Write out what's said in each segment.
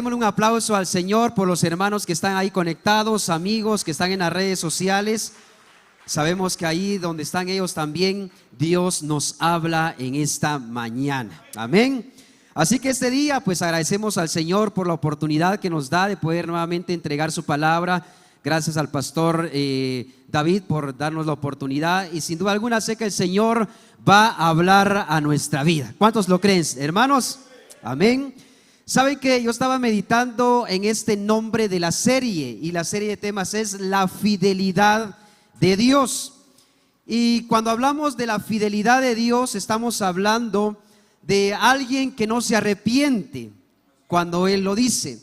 démosle un aplauso al Señor por los hermanos que están ahí conectados, amigos que están en las redes sociales. Sabemos que ahí donde están ellos también, Dios nos habla en esta mañana. Amén. Así que este día pues agradecemos al Señor por la oportunidad que nos da de poder nuevamente entregar su palabra. Gracias al pastor David por darnos la oportunidad, y sin duda alguna sé que el Señor va a hablar a nuestra vida. ¿Cuántos lo creen, hermanos? Amén. Saben que yo estaba meditando en este nombre de la serie, y la serie de temas es la fidelidad de Dios. Y cuando hablamos de la fidelidad de Dios, estamos hablando de alguien que no se arrepiente cuando Él lo dice.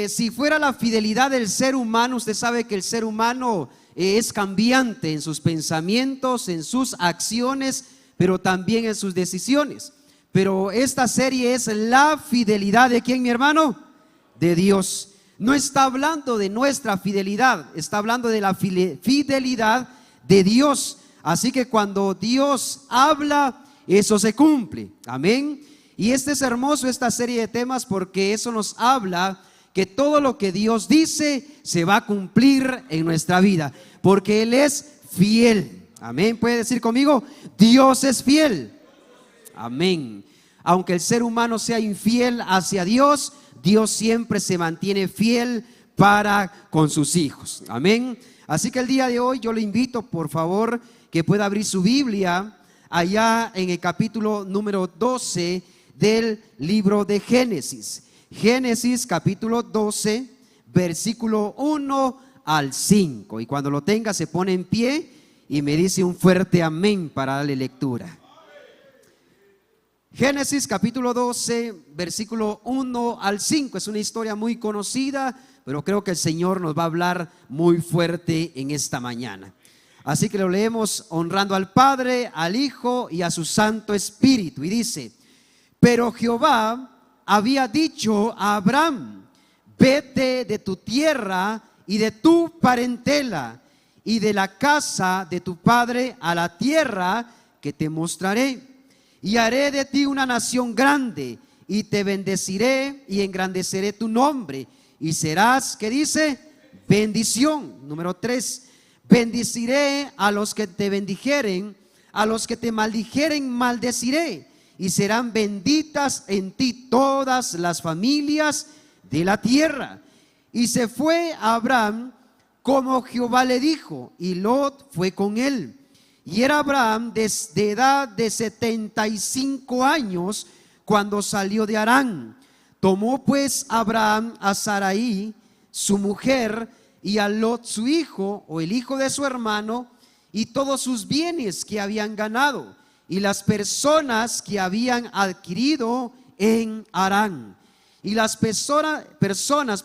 Si fuera la fidelidad del ser humano, usted sabe que el ser humano es cambiante en sus pensamientos, en sus acciones, pero también en sus decisiones. Pero esta serie es la fidelidad de ¿quién, mi hermano? De Dios. No está hablando de nuestra fidelidad, está hablando de la fidelidad de Dios. Así que cuando Dios habla, eso se cumple. Amén. Y este es hermoso, esta serie de temas, porque eso nos habla que todo lo que Dios dice se va a cumplir en nuestra vida, porque Él es fiel. Amén. ¿Puede decir conmigo? Dios es fiel. Amén. Aunque el ser humano sea infiel hacia Dios, Dios siempre se mantiene fiel para con sus hijos. Amén. Así que el día de hoy yo le invito, por favor, que pueda abrir su Biblia allá en el capítulo número 12 del libro de Génesis. Génesis capítulo 12, versículo 1 al 5. Y cuando lo tenga se pone en pie y me dice un fuerte amén para darle lectura. Génesis capítulo 12, versículo 1 al 5. Es una historia muy conocida, pero creo que el Señor nos va a hablar muy fuerte en esta mañana. Así que lo leemos honrando al Padre, al Hijo y a su Santo Espíritu. Y dice: pero Jehová había dicho a Abraham: vete de tu tierra y de tu parentela y de la casa de tu padre a la tierra que te mostraré. Y haré de ti una nación grande, y te bendeciré y engrandeceré tu nombre, y serás, ¿qué dice? Bendición. Número 3, bendeciré a los que te bendijeren, a los que te maldijeren maldeciré, y serán benditas en ti todas las familias de la tierra. Y se fue Abraham como Jehová le dijo, y Lot fue con él. Y era Abraham de edad de 75 años cuando salió de Harán. Tomó pues Abraham a Sarai, su mujer, y a Lot su hijo, o el hijo de su hermano, y todos sus bienes que habían ganado, y las personas que habían adquirido en Harán. Y las personas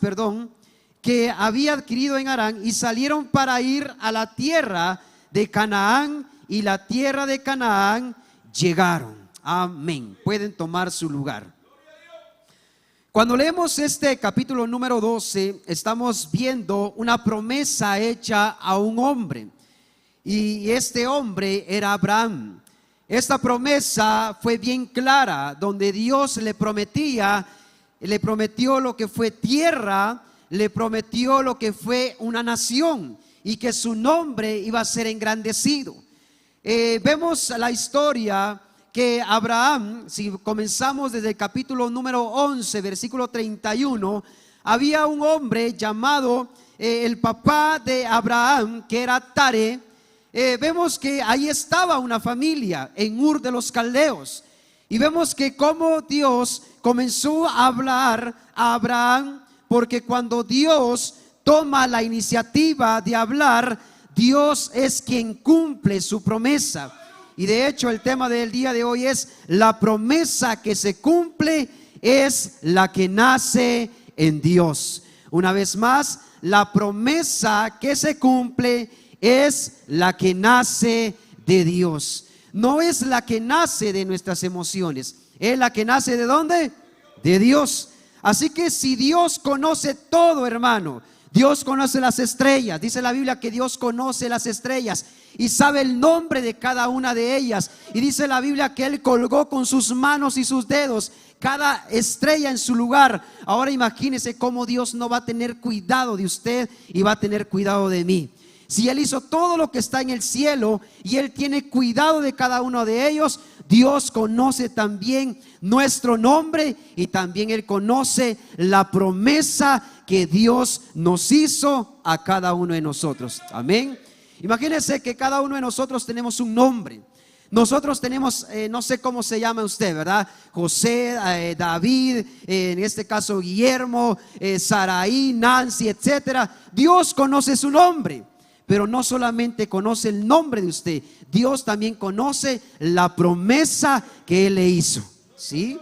que había adquirido en Harán, y salieron para ir a la tierra de Canaán, y la tierra de Canaán llegaron. Amén. Pueden tomar su lugar. Cuando leemos este capítulo número 12, estamos viendo una promesa hecha a un hombre, y este hombre era Abraham. Esta promesa fue bien clara, donde Dios le prometió lo que fue tierra, le prometió lo que fue una nación, y que su nombre iba a ser engrandecido. Vemos la historia que Abraham, si comenzamos desde el capítulo número 11, versículo 31, había un hombre llamado el papá de Abraham, que era Taré. Vemos que ahí estaba una familia en Ur de los Caldeos, y vemos que como Dios comenzó a hablar a Abraham, porque cuando Dios toma la iniciativa de hablar, Dios es quien cumple su promesa. Y de hecho el tema del día de hoy es: la promesa que se cumple es la que nace en Dios. Una vez más, la promesa que se cumple es la que nace de Dios. No es la que nace de nuestras emociones, es la que nace ¿de dónde? De Dios. Así que si Dios conoce todo, hermano, Dios conoce las estrellas. Dice la Biblia que Dios conoce las estrellas y sabe el nombre de cada una de ellas. Y dice la Biblia que Él colgó con sus manos y sus dedos cada estrella en su lugar. Ahora imagínese cómo Dios no va a tener cuidado de usted y va a tener cuidado de mí. Si Él hizo todo lo que está en el cielo y Él tiene cuidado de cada uno de ellos, Dios conoce también nuestro nombre y también Él conoce la promesa que Dios nos hizo a cada uno de nosotros. Amén. Imagínense que cada uno de nosotros tenemos un nombre. Nosotros tenemos, no sé cómo se llama usted, ¿verdad? José, David, en este caso Guillermo, Saraí, Nancy, etcétera. Dios conoce su nombre. Pero no solamente conoce el nombre de usted, Dios también conoce la promesa que Él le hizo, ¿sí?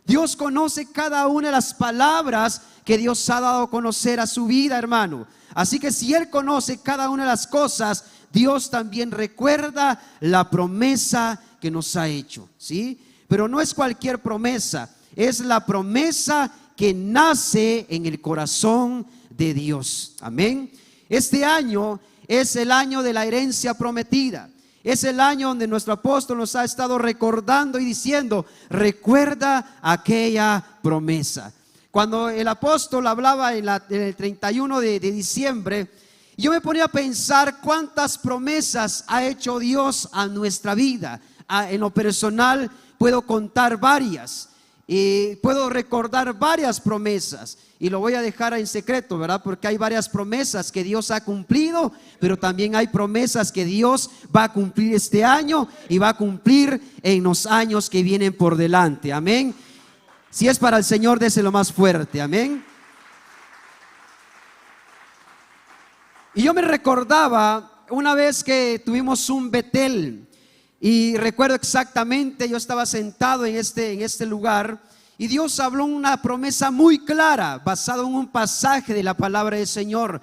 Dios conoce cada una de las palabras que Dios ha dado a conocer a su vida, hermano. Así que si Él conoce cada una de las cosas, Dios también recuerda la promesa que nos ha hecho, ¿sí? Pero no es cualquier promesa, es la promesa que nace en el corazón de Dios. Amén. Este año es el año de la herencia prometida. Es el año donde nuestro apóstol nos ha estado recordando y diciendo: recuerda aquella promesa. Cuando el apóstol hablaba en el 31 de diciembre, yo me ponía a pensar cuántas promesas ha hecho Dios a nuestra vida. En lo personal puedo contar varias. Y puedo recordar varias promesas y lo voy a dejar en secreto, ¿verdad? Porque hay varias promesas que Dios ha cumplido, pero también hay promesas que Dios va a cumplir este año y va a cumplir en los años que vienen por delante. Amén. Si es para el Señor, déselo más fuerte. Amén. Y yo me recordaba una vez que tuvimos un Betel. Y recuerdo exactamente, yo estaba sentado en este lugar y Dios habló una promesa muy clara, basado en un pasaje de la palabra del Señor.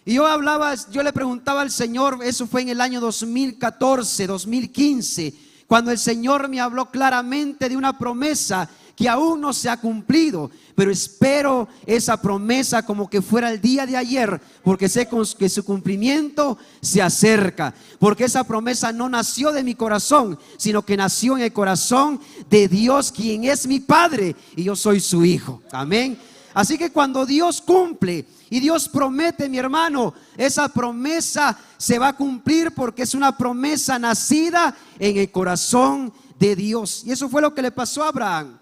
Y yo le preguntaba al Señor, eso fue en el año 2014, 2015, cuando el Señor me habló claramente de una promesa que aún no se ha cumplido, pero espero esa promesa como que fuera el día de ayer, porque sé que su cumplimiento se acerca, porque esa promesa no nació de mi corazón, sino que nació en el corazón de Dios, quien es mi Padre y yo soy su hijo. Amén. Así que cuando Dios cumple y Dios promete, mi hermano, esa promesa se va a cumplir, porque es una promesa nacida en el corazón de Dios. Y eso fue lo que le pasó a Abraham.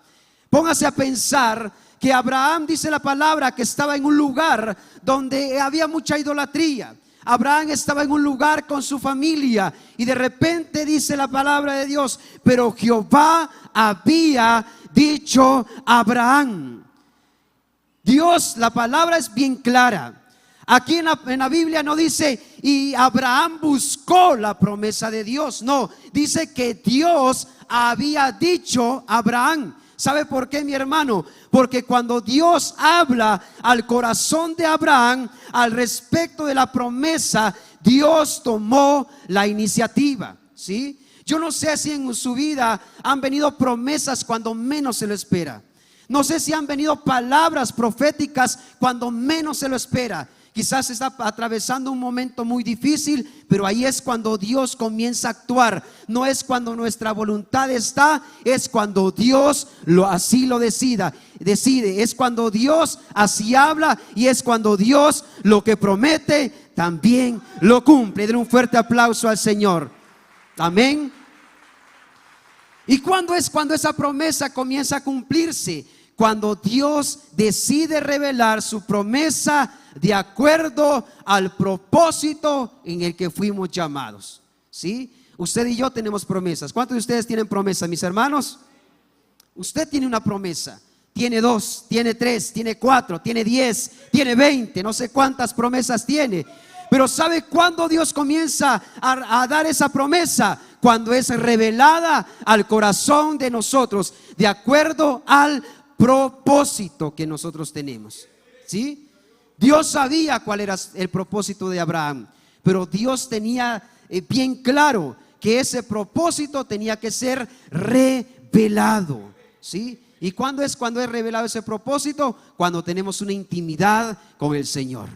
Póngase a pensar que Abraham, dice la palabra, que estaba en un lugar donde había mucha idolatría. Abraham estaba en un lugar con su familia y de repente dice la palabra de Dios: pero Jehová había dicho a Abraham. Dios, la palabra es bien clara. Aquí en la Biblia no dice y Abraham buscó la promesa de Dios. No, dice que Dios había dicho a Abraham. ¿Sabe por qué, mi hermano? Porque cuando Dios habla al corazón de Abraham al respecto de la promesa, Dios tomó la iniciativa, ¿sí? Yo no sé si en su vida han venido promesas cuando menos se lo espera. No sé si han venido palabras proféticas cuando menos se lo espera. Quizás está atravesando un momento muy difícil, pero ahí es cuando Dios comienza a actuar. No es cuando nuestra voluntad está, es cuando Dios así lo decide. Es cuando Dios así habla y es cuando Dios lo que promete también lo cumple. Den un fuerte aplauso al Señor. Amén. ¿Y cuándo es cuando esa promesa comienza a cumplirse? Cuando Dios decide revelar su promesa de acuerdo al propósito en el que fuimos llamados, ¿sí? Usted y yo tenemos promesas. ¿Cuántos de ustedes tienen promesas, mis hermanos? Usted tiene una promesa, tiene 2, tiene 3, tiene 4, tiene 10, tiene 20, no sé cuántas promesas tiene. Pero ¿sabe cuándo Dios comienza a dar esa promesa? Cuando es revelada al corazón de nosotros, de acuerdo al propósito que nosotros tenemos, ¿sí? Dios sabía cuál era el propósito de Abraham, pero Dios tenía bien claro que ese propósito tenía que ser revelado, ¿sí? ¿Y cuándo es revelado ese propósito? Cuando tenemos una intimidad con el Señor.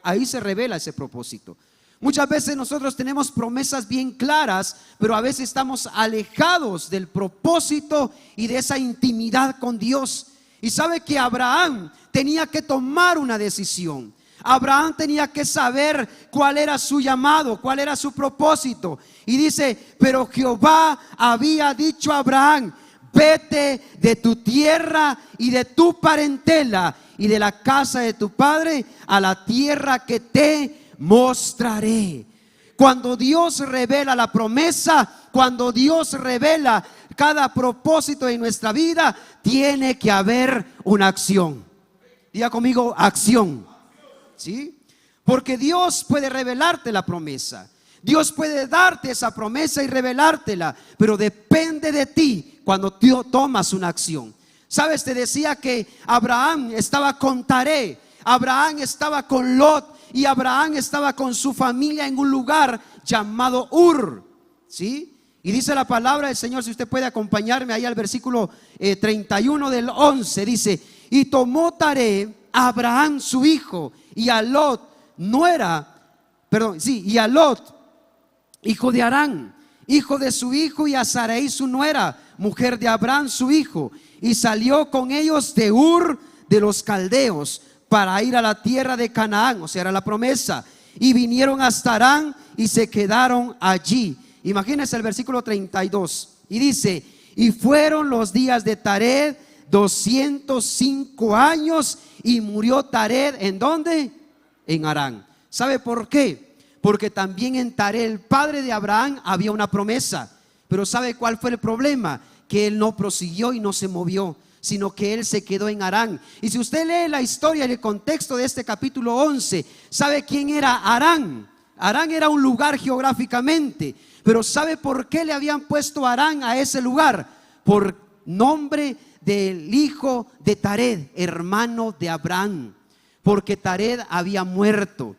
ahí se revela ese propósito. Muchas veces nosotros tenemos promesas bien claras, pero a veces estamos alejados del propósito y de esa intimidad con Dios. Y sabe que Abraham tenía que tomar una decisión. Abraham tenía que saber cuál era su llamado, cuál era su propósito. Y dice, pero Jehová había dicho a Abraham: vete de tu tierra y de tu parentela y de la casa de tu padre a la tierra que te mostraré. Cuando Dios revela la promesa, cuando Dios revela cada propósito en nuestra vida, tiene que haber una acción. Diga conmigo, acción. ¿Sí? Porque Dios puede revelarte la promesa. Dios puede darte esa promesa y revelártela, pero depende de ti cuando tú tomas una acción. Sabes, te decía que Abraham estaba con Taré, Abraham estaba con Lot y Abraham estaba con su familia en un lugar llamado Ur. ¿Sí? Y dice la palabra del Señor, si usted puede acompañarme ahí al versículo 31 del 11, dice: y tomó Taré a Abraham su hijo y a Lot y a Lot, hijo de Harán, hijo de su hijo, y a Sarai su nuera, mujer de Abraham su hijo, y salió con ellos de Ur de los caldeos para ir a la tierra de Canaán, o sea, era la promesa, y vinieron hasta Harán y se quedaron allí. Imagínense el versículo 32 y dice: y fueron los días de Tared 205 años y murió Tared, ¿en dónde? En Harán. ¿Sabe por qué? Porque también en Tared, el padre de Abraham, había una promesa. Pero ¿sabe cuál fue el problema? Que él no prosiguió y no se movió, sino que él se quedó en Harán. Y si usted lee la historia y el contexto de este capítulo 11, ¿sabe quién era Harán? Harán era un lugar geográficamente, pero ¿sabe por qué le habían puesto Harán a ese lugar? Por nombre del hijo de Tared, hermano de Abraham, porque Tared había muerto.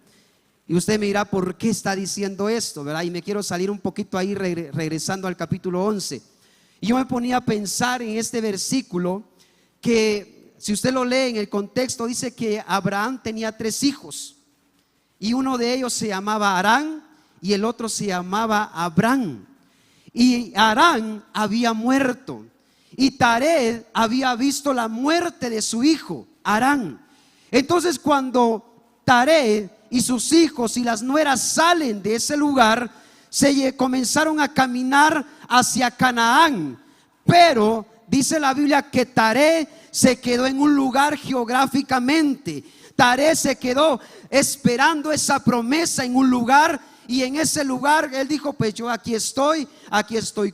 Y usted me dirá, ¿por qué está diciendo esto? ¿Verdad? Y me quiero salir un poquito ahí regresando al capítulo 11. Y yo me ponía a pensar en este versículo que, si usted lo lee en el contexto, dice que Abraham tenía 3 hijos. Y uno de ellos se llamaba Harán y el otro se llamaba Abraham. Y Harán había muerto. Y Tared había visto la muerte de su hijo, Harán. Entonces cuando Tared y sus hijos y las nueras salen de ese lugar, comenzaron a caminar hacia Canaán. Pero dice la Biblia que Tared se quedó en un lugar geográficamente. Tared se quedó esperando esa promesa en un lugar. Y en ese lugar él dijo, pues yo aquí estoy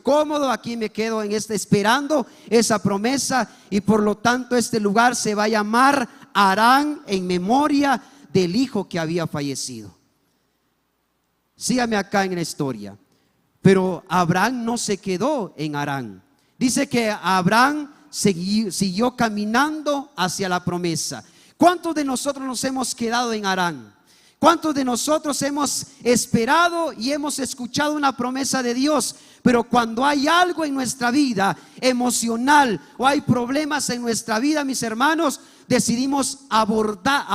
cómodo, aquí me quedo esperando esa promesa. Y por lo tanto este lugar se va a llamar Harán, en memoria del hijo que había fallecido. Sígame acá en la historia. Pero Abraham no se quedó en Harán. Dice que Abraham siguió caminando hacia la promesa. ¿Cuántos de nosotros nos hemos quedado en Harán? ¿Cuántos de nosotros hemos esperado y hemos escuchado una promesa de Dios? Pero cuando hay algo en nuestra vida emocional o hay problemas en nuestra vida, mis hermanos, decidimos abortar,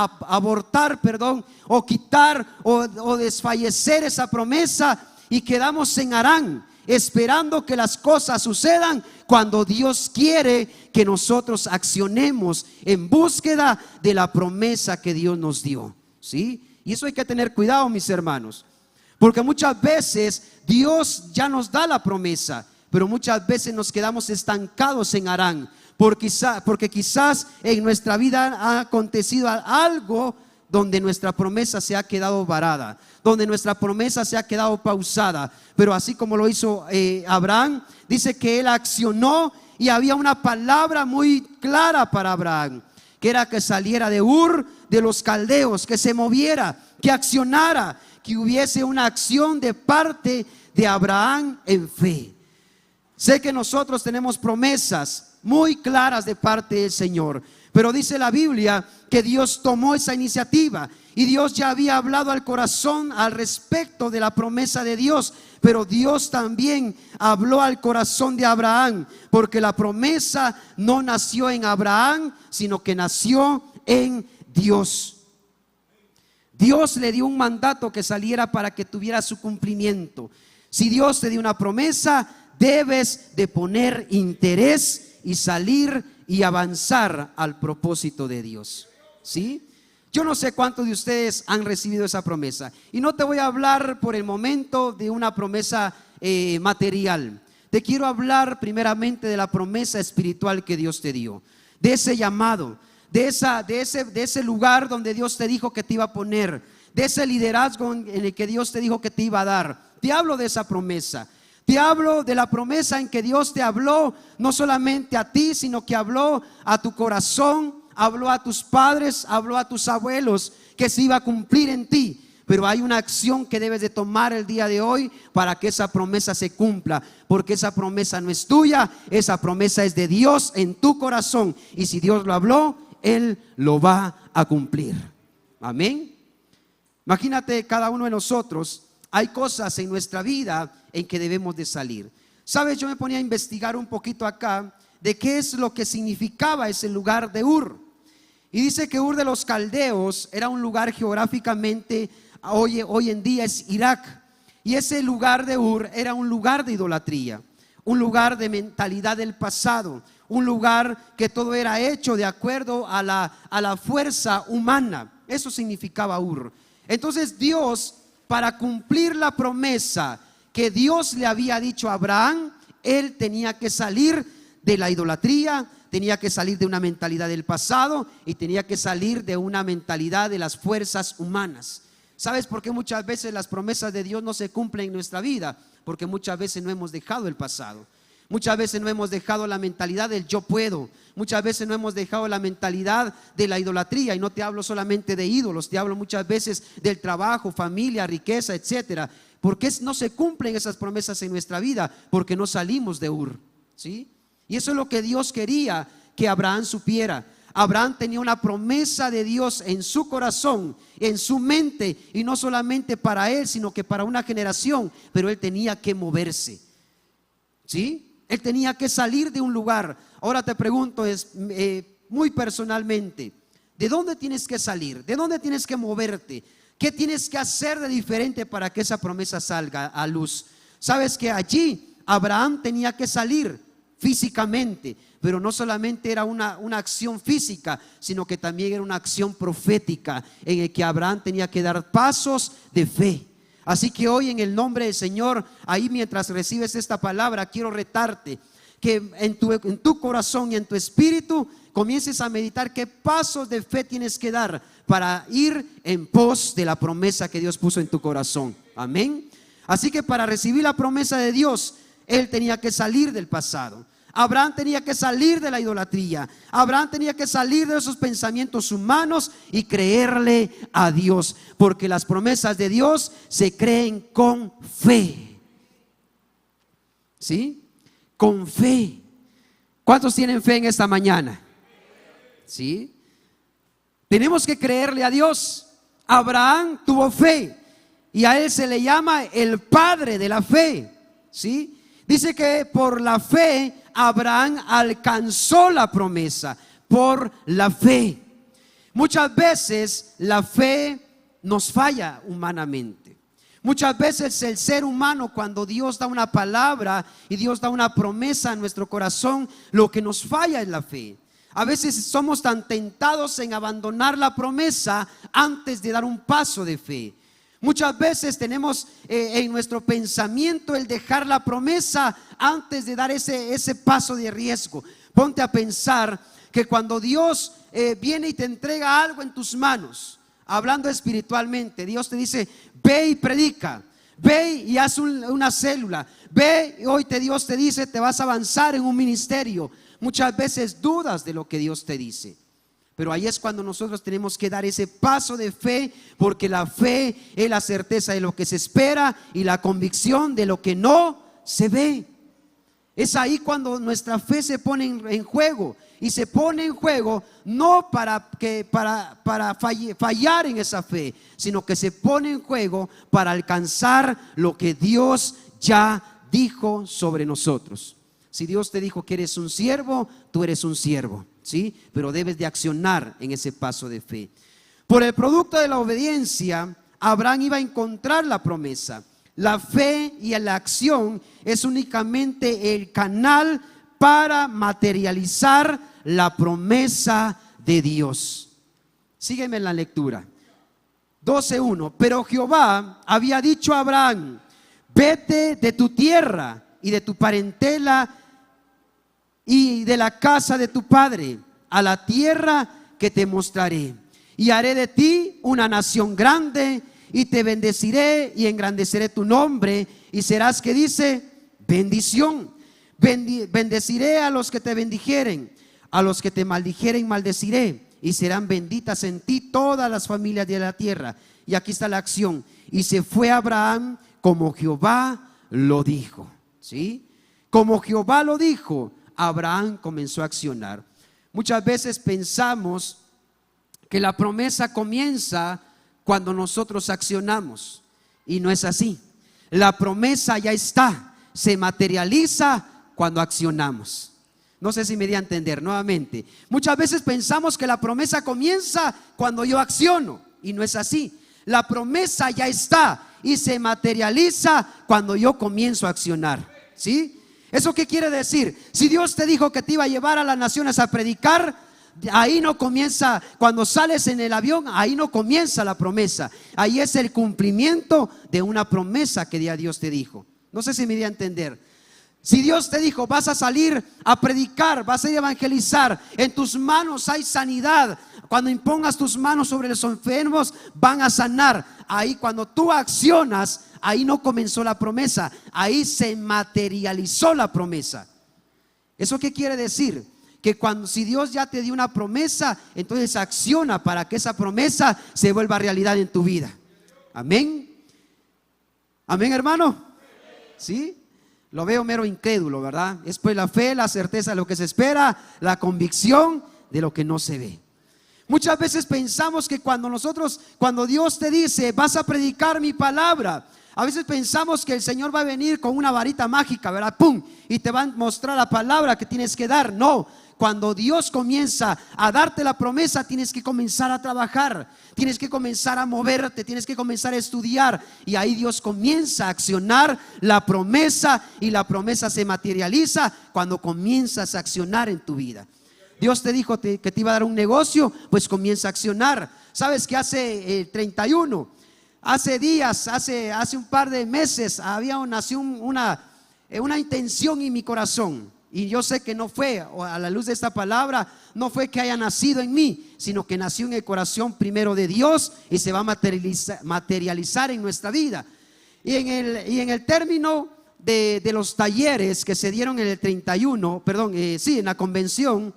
o quitar o desfallecer esa promesa y quedamos en Harán, esperando que las cosas sucedan cuando Dios quiere que nosotros accionemos en búsqueda de la promesa que Dios nos dio. ¿Sí? Y eso hay que tener cuidado, mis hermanos, porque muchas veces Dios ya nos da la promesa, pero muchas veces nos quedamos estancados en Harán, porque quizás en nuestra vida ha acontecido algo donde nuestra promesa se ha quedado varada, donde nuestra promesa se ha quedado pausada. Pero así como lo hizo Abraham, dice que él accionó y había una palabra muy clara para Abraham, que era que saliera de Ur de los caldeos, que se moviera, que accionara, que hubiese una acción de parte de Abraham en fe. Sé que nosotros tenemos promesas muy claras de parte del Señor, pero dice la Biblia que Dios tomó esa iniciativa y Dios ya había hablado al corazón al respecto de la promesa de Dios. Pero Dios también habló al corazón de Abraham, porque la promesa no nació en Abraham, sino que nació en Dios. Dios le dio un mandato que saliera para que tuviera su cumplimiento. Si Dios te dio una promesa, debes de poner interés y salir y avanzar al propósito de Dios. ¿Sí? Yo no sé cuántos de ustedes han recibido esa promesa. Y no te voy a hablar por el momento de una promesa material. Te quiero hablar primeramente de la promesa espiritual que Dios te dio. De ese llamado, de ese lugar donde Dios te dijo que te iba a poner, de ese liderazgo en el que Dios te dijo que te iba a dar. Te hablo de esa promesa. Te hablo de la promesa en que Dios te habló, no solamente a ti, sino que habló a tu corazón, habló a tus padres, habló a tus abuelos, que se iba a cumplir en ti. Pero hay una acción que debes de tomar el día de hoy para que esa promesa se cumpla, porque esa promesa no es tuya, esa promesa es de Dios en tu corazón, y si Dios lo habló, Él lo va a cumplir. Amén. Imagínate, cada uno de nosotros, hay cosas en nuestra vida en que debemos de salir. Sabes, yo me ponía a investigar un poquito acá de qué es lo que significaba ese lugar de Ur. Y dice que Ur de los Caldeos era un lugar geográficamente, hoy en día es Irak. Y ese lugar de Ur era un lugar de idolatría, un lugar de mentalidad del pasado, un lugar que todo era hecho de acuerdo a la fuerza humana. Eso significaba Ur. Entonces Dios, para cumplir la promesa que Dios le había dicho a Abraham, él tenía que salir de la idolatría, tenía que salir de una mentalidad del pasado y tenía que salir de una mentalidad de las fuerzas humanas. ¿Sabes por qué muchas veces las promesas de Dios no se cumplen en nuestra vida? Porque muchas veces no hemos dejado el pasado. Muchas veces no hemos dejado la mentalidad del yo puedo. Muchas veces no hemos dejado la mentalidad de la idolatría. Y no te hablo solamente de ídolos, te hablo muchas veces del trabajo, familia, riqueza, etcétera. ¿Por qué no se cumplen esas promesas en nuestra vida? Porque no salimos de Ur, ¿sí? Y eso es lo que Dios quería que Abraham supiera. Abraham tenía una promesa de Dios en su corazón, en su mente, y no solamente para él, sino que para una generación. Pero él tenía que moverse, ¿sí? Él tenía que salir de un lugar. Ahora te pregunto, muy personalmente, ¿de dónde tienes que salir? ¿De dónde tienes que moverte? ¿Qué tienes que hacer de diferente para que esa promesa salga a luz? Sabes que allí Abraham tenía que salir físicamente, pero no solamente era una acción física, sino que también era una acción profética en el que Abraham tenía que dar pasos de fe. Así que hoy, en el nombre del Señor, ahí mientras recibes esta palabra, quiero retarte que en tu corazón y en tu espíritu comiences a meditar qué pasos de fe tienes que dar para ir en pos de la promesa que Dios puso en tu corazón. Amén. Así que para recibir la promesa de Dios, él tenía que salir del pasado. Abraham tenía que salir de la idolatría. Abraham tenía que salir de esos pensamientos humanos y creerle a Dios, porque las promesas de Dios se creen con fe. ¿Sí? Con fe. ¿Cuántos tienen fe en esta mañana? ¿Sí? Tenemos que creerle a Dios. Abraham tuvo fe y a él se le llama el padre de la fe. ¿Sí? Dice que por la fe Abraham alcanzó la promesa, por la fe. Muchas veces la fe nos falla humanamente. Muchas veces el ser humano, cuando Dios da una palabra y Dios da una promesa en nuestro corazón, lo que nos falla es la fe. A veces somos tan tentados en abandonar la promesa antes de dar un paso de fe. Muchas veces tenemos en nuestro pensamiento el dejar la promesa antes de dar ese paso de riesgo. Ponte a pensar que cuando Dios viene y te entrega algo en tus manos, hablando espiritualmente, Dios te dice: ve y predica, ve y haz una célula, ve, hoy Dios te dice: te vas a avanzar en un ministerio. Muchas veces dudas de lo que Dios te dice. Pero ahí es cuando nosotros tenemos que dar ese paso de fe, porque la fe es la certeza de lo que se espera y la convicción de lo que no se ve. Es ahí cuando nuestra fe se pone en juego, y se pone en juego no para fallar en esa fe, sino que se pone en juego para alcanzar lo que Dios ya dijo sobre nosotros. Si Dios te dijo que eres un siervo, tú eres un siervo, ¿sí? Pero debes de accionar en ese paso de fe. Por el producto de la obediencia, Abraham iba a encontrar la promesa. La fe y la acción es únicamente el canal para materializar la promesa de Dios. Sígueme en la lectura. 12:1. Pero Jehová había dicho a Abraham: vete de tu tierra y de tu parentela y de la casa de tu padre a la tierra que te mostraré, y haré de ti una nación grande, y te bendeciré y engrandeceré tu nombre, y serás, que dice, bendición. Bendeciré a los que te bendijeren, a los que te maldijeren maldeciré, y serán benditas en ti todas las familias de la tierra. Y aquí está la acción: y se fue Abraham como Jehová lo dijo. ¿Sí? Como Jehová lo dijo, Abraham comenzó a accionar. Muchas veces pensamos que la promesa comienza cuando nosotros accionamos, y no es así. La promesa ya está, se materializa cuando accionamos. No sé si me di a entender nuevamente. Muchas veces pensamos que la promesa comienza cuando yo acciono, y no es así. La promesa ya está y se materializa cuando yo comienzo a accionar. ¿Sí? ¿Eso qué quiere decir? Si Dios te dijo que te iba a llevar a las naciones a predicar, ahí no comienza. Cuando sales en el avión, ahí no comienza la promesa. Ahí es el cumplimiento de una promesa que ya Dios te dijo. No sé si me di a entender. Si Dios te dijo: vas a salir a predicar, vas a ir a evangelizar, en tus manos hay sanidad, cuando impongas tus manos sobre los enfermos van a sanar. Ahí, cuando tú accionas, ahí no comenzó la promesa, ahí se materializó la promesa. ¿Eso qué quiere decir? Que si Dios ya te dio una promesa, entonces acciona para que esa promesa se vuelva realidad en tu vida. Amén. Amén, hermano. ¿Sí? Lo veo mero incrédulo, ¿verdad? Es pues la fe, la certeza de lo que se espera, la convicción de lo que no se ve. Muchas veces pensamos que cuando Dios te dice: vas a predicar mi palabra, a veces pensamos que el Señor va a venir con una varita mágica, ¿verdad? ¡Pum! Y te va a mostrar la palabra que tienes que dar. No. Cuando Dios comienza a darte la promesa, tienes que comenzar a trabajar, tienes que comenzar a moverte, tienes que comenzar a estudiar, y ahí Dios comienza a accionar la promesa, y la promesa se materializa cuando comienzas a accionar en tu vida. Dios te dijo que te iba a dar un negocio, pues comienza a accionar. ¿Sabes que hace el 31? Hace días, hace un par de meses, nació una intención en mi corazón. Y yo sé que no fue, a la luz de esta palabra, no fue que haya nacido en mí, sino que nació en el corazón primero de Dios, y se va a materializar en nuestra vida. Y en el término de los talleres que se dieron en el 31, en la convención,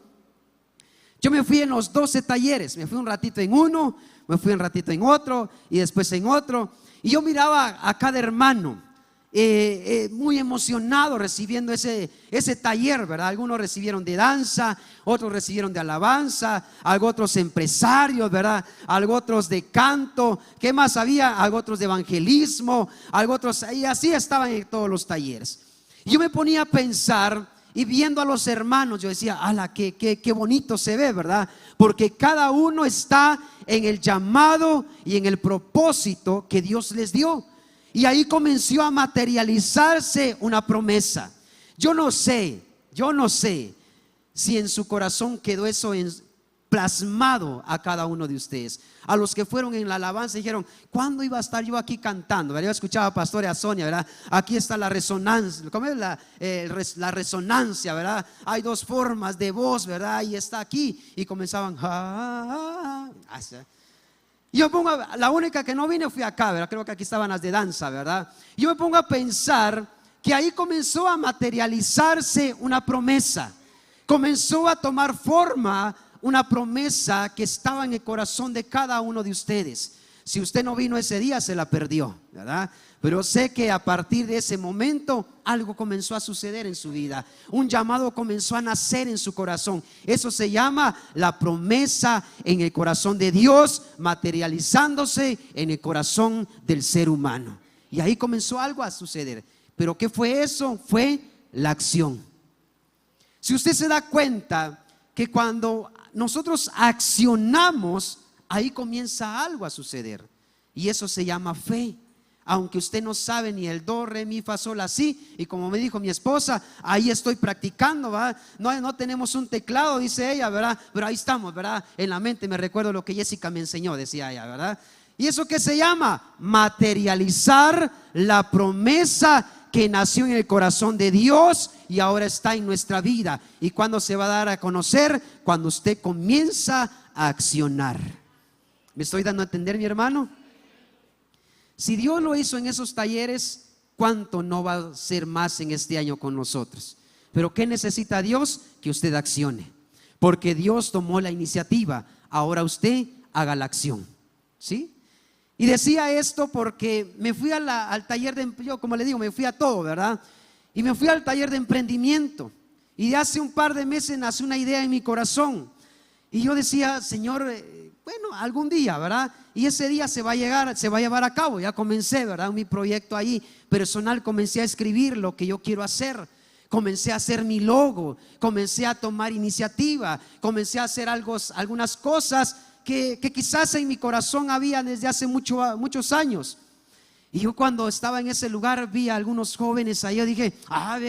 yo me fui en los 12 talleres. Me fui un ratito en uno, me fui un ratito en otro, y después en otro. Y yo miraba a cada hermano muy emocionado recibiendo ese taller, ¿verdad? Algunos recibieron de danza, otros recibieron de alabanza, algo otros empresarios, ¿verdad? Algo otros de canto. ¿Qué más había? Algo otros de evangelismo, algo otros, y así estaban en todos los talleres. Y yo me ponía a pensar, y viendo a los hermanos, yo decía: ¡ala, qué bonito se ve!, ¿verdad? Porque cada uno está en el llamado y en el propósito que Dios les dio. Y ahí comenzó a materializarse una promesa. Yo no sé si en su corazón quedó eso plasmado a cada uno de ustedes. A los que fueron en la alabanza dijeron: ¿cuándo iba a estar yo aquí cantando? ¿Verdad? Yo escuchaba a Pastora Sonia, ¿verdad? Aquí está la resonancia. ¿Cómo es la resonancia, verdad? Hay dos formas de voz, ¿verdad? Y está aquí. Y comenzaban yo la única que no vine fui acá, ¿verdad? Creo que aquí estaban las de danza, ¿verdad? Yo me pongo a pensar que ahí comenzó a materializarse una promesa. Comenzó a tomar forma una promesa que estaba en el corazón de cada uno de ustedes. Si usted no vino ese día, se la perdió, ¿verdad? Pero sé que a partir de ese momento algo comenzó a suceder en su vida. Un llamado comenzó a nacer en su corazón. Eso se llama la promesa en el corazón de Dios, materializándose en el corazón del ser humano. Y ahí comenzó algo a suceder. ¿Pero qué fue eso? Fue la acción. Si usted se da cuenta que cuando nosotros accionamos, ahí comienza algo a suceder. Y eso se llama fe. Aunque usted no sabe ni el do, re, mi, fa, sol, la, si. Y como me dijo mi esposa, ahí estoy practicando, ¿verdad? No tenemos un teclado, dice ella, ¿verdad? Pero ahí estamos, ¿verdad? En la mente me recuerdo lo que Jessica me enseñó, decía ella, ¿verdad? ¿Y eso qué se llama? Materializar la promesa que nació en el corazón de Dios y ahora está en nuestra vida. ¿Y cuándo se va a dar a conocer? Cuando usted comienza a accionar. ¿Me estoy dando a entender, mi hermano? Si Dios lo hizo en esos talleres, ¿cuánto no va a ser más en este año con nosotros? Pero ¿qué necesita Dios? Que usted accione. Porque Dios tomó la iniciativa. Ahora usted haga la acción. ¿Sí? Y decía esto porque me fui al taller de empleo, como le digo, me fui a todo, ¿verdad? Y me fui al taller de emprendimiento. Y de hace un par de meses nació una idea en mi corazón. Y yo decía, Señor, bueno, algún día, ¿verdad? Y ese día se va a llevar a cabo. Ya comencé, ¿verdad? Mi proyecto ahí personal, comencé a escribir lo que yo quiero hacer. Comencé a hacer mi logo, comencé a tomar iniciativa, comencé a hacer algunas cosas que quizás en mi corazón había desde hace muchos años. Y yo cuando estaba en ese lugar vi a algunos jóvenes ahí, yo dije,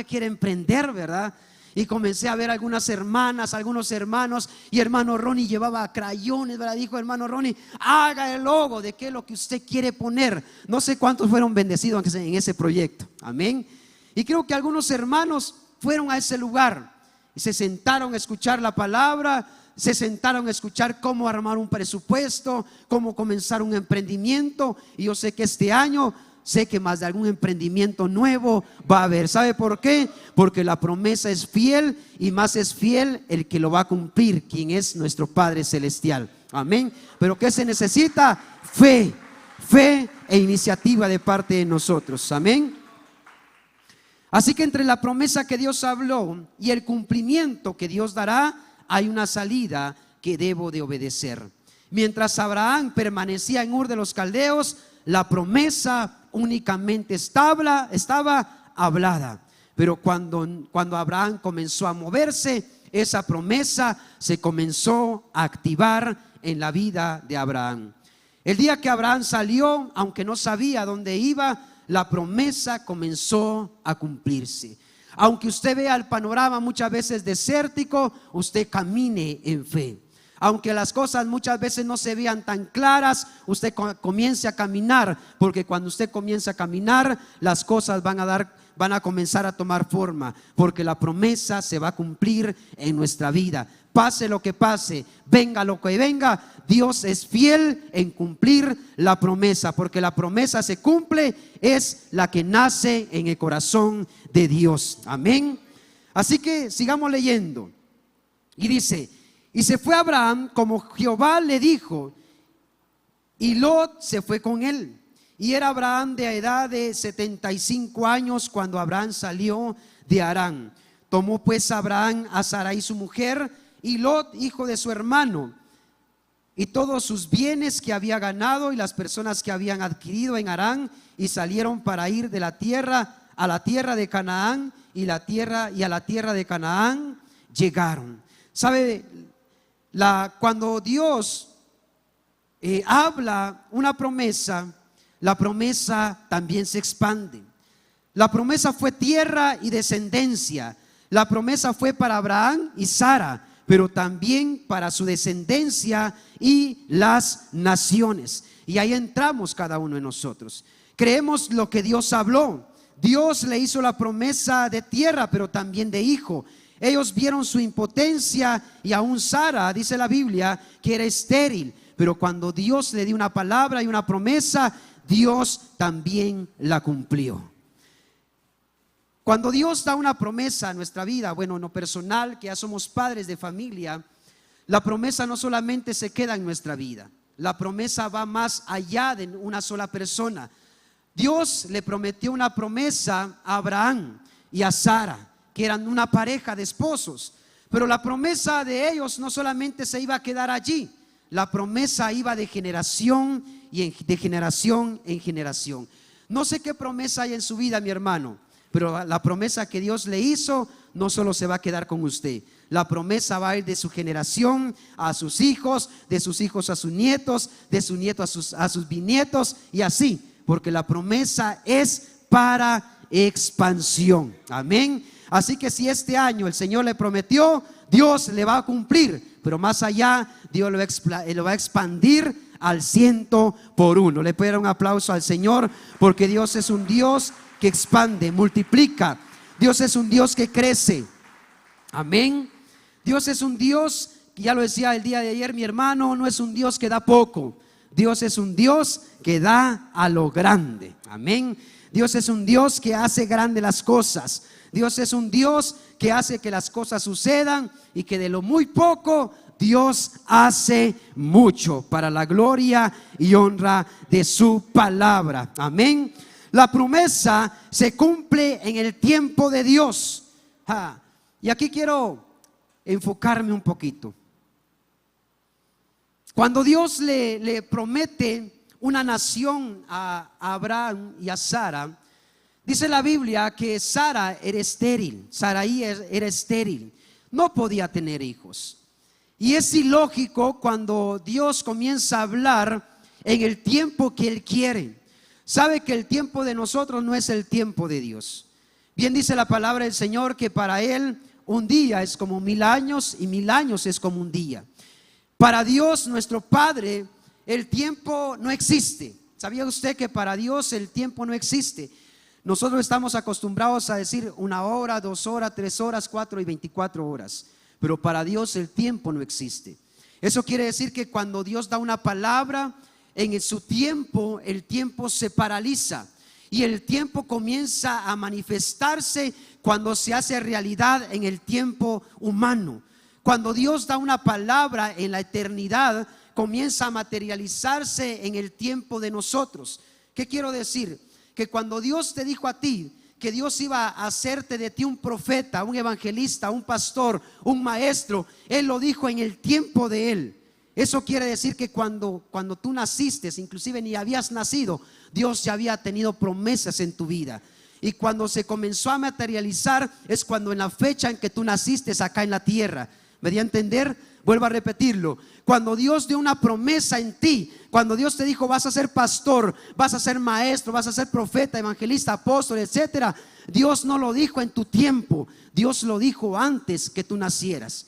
quiere emprender, ¿verdad? Y comencé a ver algunas hermanas, algunos hermanos, y hermano Ronnie llevaba crayones, ¿verdad? Dijo, hermano Ronnie, haga el logo de qué es lo que usted quiere poner. No sé cuántos fueron bendecidos en ese proyecto, amén. Y creo que algunos hermanos fueron a ese lugar y se sentaron a escuchar la palabra, se sentaron a escuchar cómo armar un presupuesto, cómo comenzar un emprendimiento. Y yo sé que este año, sé que más de algún emprendimiento nuevo va a haber. ¿Sabe por qué? Porque la promesa es fiel y más es fiel el que lo va a cumplir, quien es nuestro Padre Celestial. Amén. Pero ¿qué se necesita? Fe e iniciativa de parte de nosotros. Amén. Así que entre la promesa que Dios habló y el cumplimiento que Dios dará, hay una salida que debo de obedecer. Mientras Abraham permanecía en Ur de los Caldeos, la promesa únicamente estaba hablada. Pero cuando Abraham comenzó a moverse, esa promesa se comenzó a activar en la vida de Abraham. El día que Abraham salió, aunque no sabía dónde iba, la promesa comenzó a cumplirse. Aunque usted vea el panorama muchas veces desértico, usted camine en fe. Aunque las cosas muchas veces no se vean tan claras, usted comience a caminar, porque cuando usted comienza a caminar, las cosas van a comenzar a tomar forma, porque la promesa se va a cumplir en nuestra vida. Pase lo que pase, venga lo que venga, Dios es fiel en cumplir la promesa, porque la promesa se cumple, es la que nace en el corazón de Dios. Amén. Así que sigamos leyendo. Y dice, y se fue Abraham como Jehová le dijo, y Lot se fue con él. Y era Abraham de edad de 75 años cuando Abraham salió de Harán. Tomó pues Abraham a Sarai su mujer y Lot, hijo de su hermano, y todos sus bienes que había ganado y las personas que habían adquirido en Harán, y salieron para ir de la tierra a la tierra de Canaán, y a la tierra de Canaán llegaron. ¿Sabe? Cuando Dios habla una promesa, la promesa también se expande. La promesa fue tierra y descendencia. La promesa fue para Abraham y Sara, pero también para su descendencia y las naciones. Y ahí entramos cada uno de nosotros. Creemos lo que Dios habló. Dios le hizo la promesa de tierra, pero también de hijo. Ellos vieron su impotencia y aún Sara, dice la Biblia, que era estéril. Pero cuando Dios le dio una palabra y una promesa, Dios también la cumplió. Cuando Dios da una promesa a nuestra vida, bueno, en lo personal, que ya somos padres de familia, la promesa no solamente se queda en nuestra vida, la promesa va más allá de una sola persona. Dios le prometió una promesa a Abraham y a Sara, que eran una pareja de esposos, pero la promesa de ellos no solamente se iba a quedar allí, la promesa iba de generación y de generación en generación. No sé qué promesa hay en su vida, mi hermano, Pero la promesa que Dios le hizo no solo se va a quedar con usted. La promesa va a ir de su generación a sus hijos, de sus hijos a sus nietos, de sus nietos a sus bisnietos y así. Porque la promesa es para expansión. Amén. Así que si este año el Señor le prometió, Dios le va a cumplir. Pero más allá, Dios lo va a expandir al 100%. Le puedo dar un aplauso al Señor, porque Dios es un Dios que expande, multiplica. Dios es un Dios que crece. Amén. Dios es un Dios, ya lo decía el día de ayer mi hermano, no es un Dios que da poco. Dios es un Dios que da a lo grande. Amén. Dios es un Dios que hace grande las cosas. Dios es un Dios que hace que las cosas sucedan y que de lo muy poco Dios hace mucho para la gloria y honra de su palabra. Amén. La promesa se cumple en el tiempo de Dios. Y aquí quiero enfocarme un poquito. Cuando Dios le promete una nación a Abraham y a Sara, dice la Biblia que Sara era estéril. Sarai era estéril, no podía tener hijos. Y es ilógico cuando Dios comienza a hablar en el tiempo que Él quiere. Sabe que el tiempo de nosotros no es el tiempo de Dios. Bien dice la palabra del Señor que para Él un día es como 1000 años y 1000 años es como un día. Para Dios, nuestro Padre, el tiempo no existe. ¿Sabía usted que para Dios el tiempo no existe? Nosotros estamos acostumbrados a decir 1 hora, 2 horas, 3 horas, 4 y 24 horas. Pero para Dios el tiempo no existe. Eso quiere decir que cuando Dios da una palabra, en su tiempo, el tiempo se paraliza. Y el tiempo comienza a manifestarse cuando se hace realidad en el tiempo humano. Cuando Dios da una palabra en la eternidad, comienza a materializarse en el tiempo de nosotros. ¿Qué quiero decir? Que cuando Dios te dijo a ti que Dios iba a hacerte de ti un profeta, un evangelista, un pastor, un maestro, Él lo dijo en el tiempo de Él. Eso quiere decir que cuando tú naciste, inclusive ni habías nacido, Dios ya había tenido promesas en tu vida. Y cuando se comenzó a materializar es cuando en la fecha en que tú naciste acá en la tierra. ¿Me di a entender? Vuelvo a repetirlo. Cuando Dios dio una promesa en ti, cuando Dios te dijo vas a ser pastor, vas a ser maestro, vas a ser profeta, evangelista, apóstol, etcétera, Dios no lo dijo en tu tiempo, Dios lo dijo antes que tú nacieras.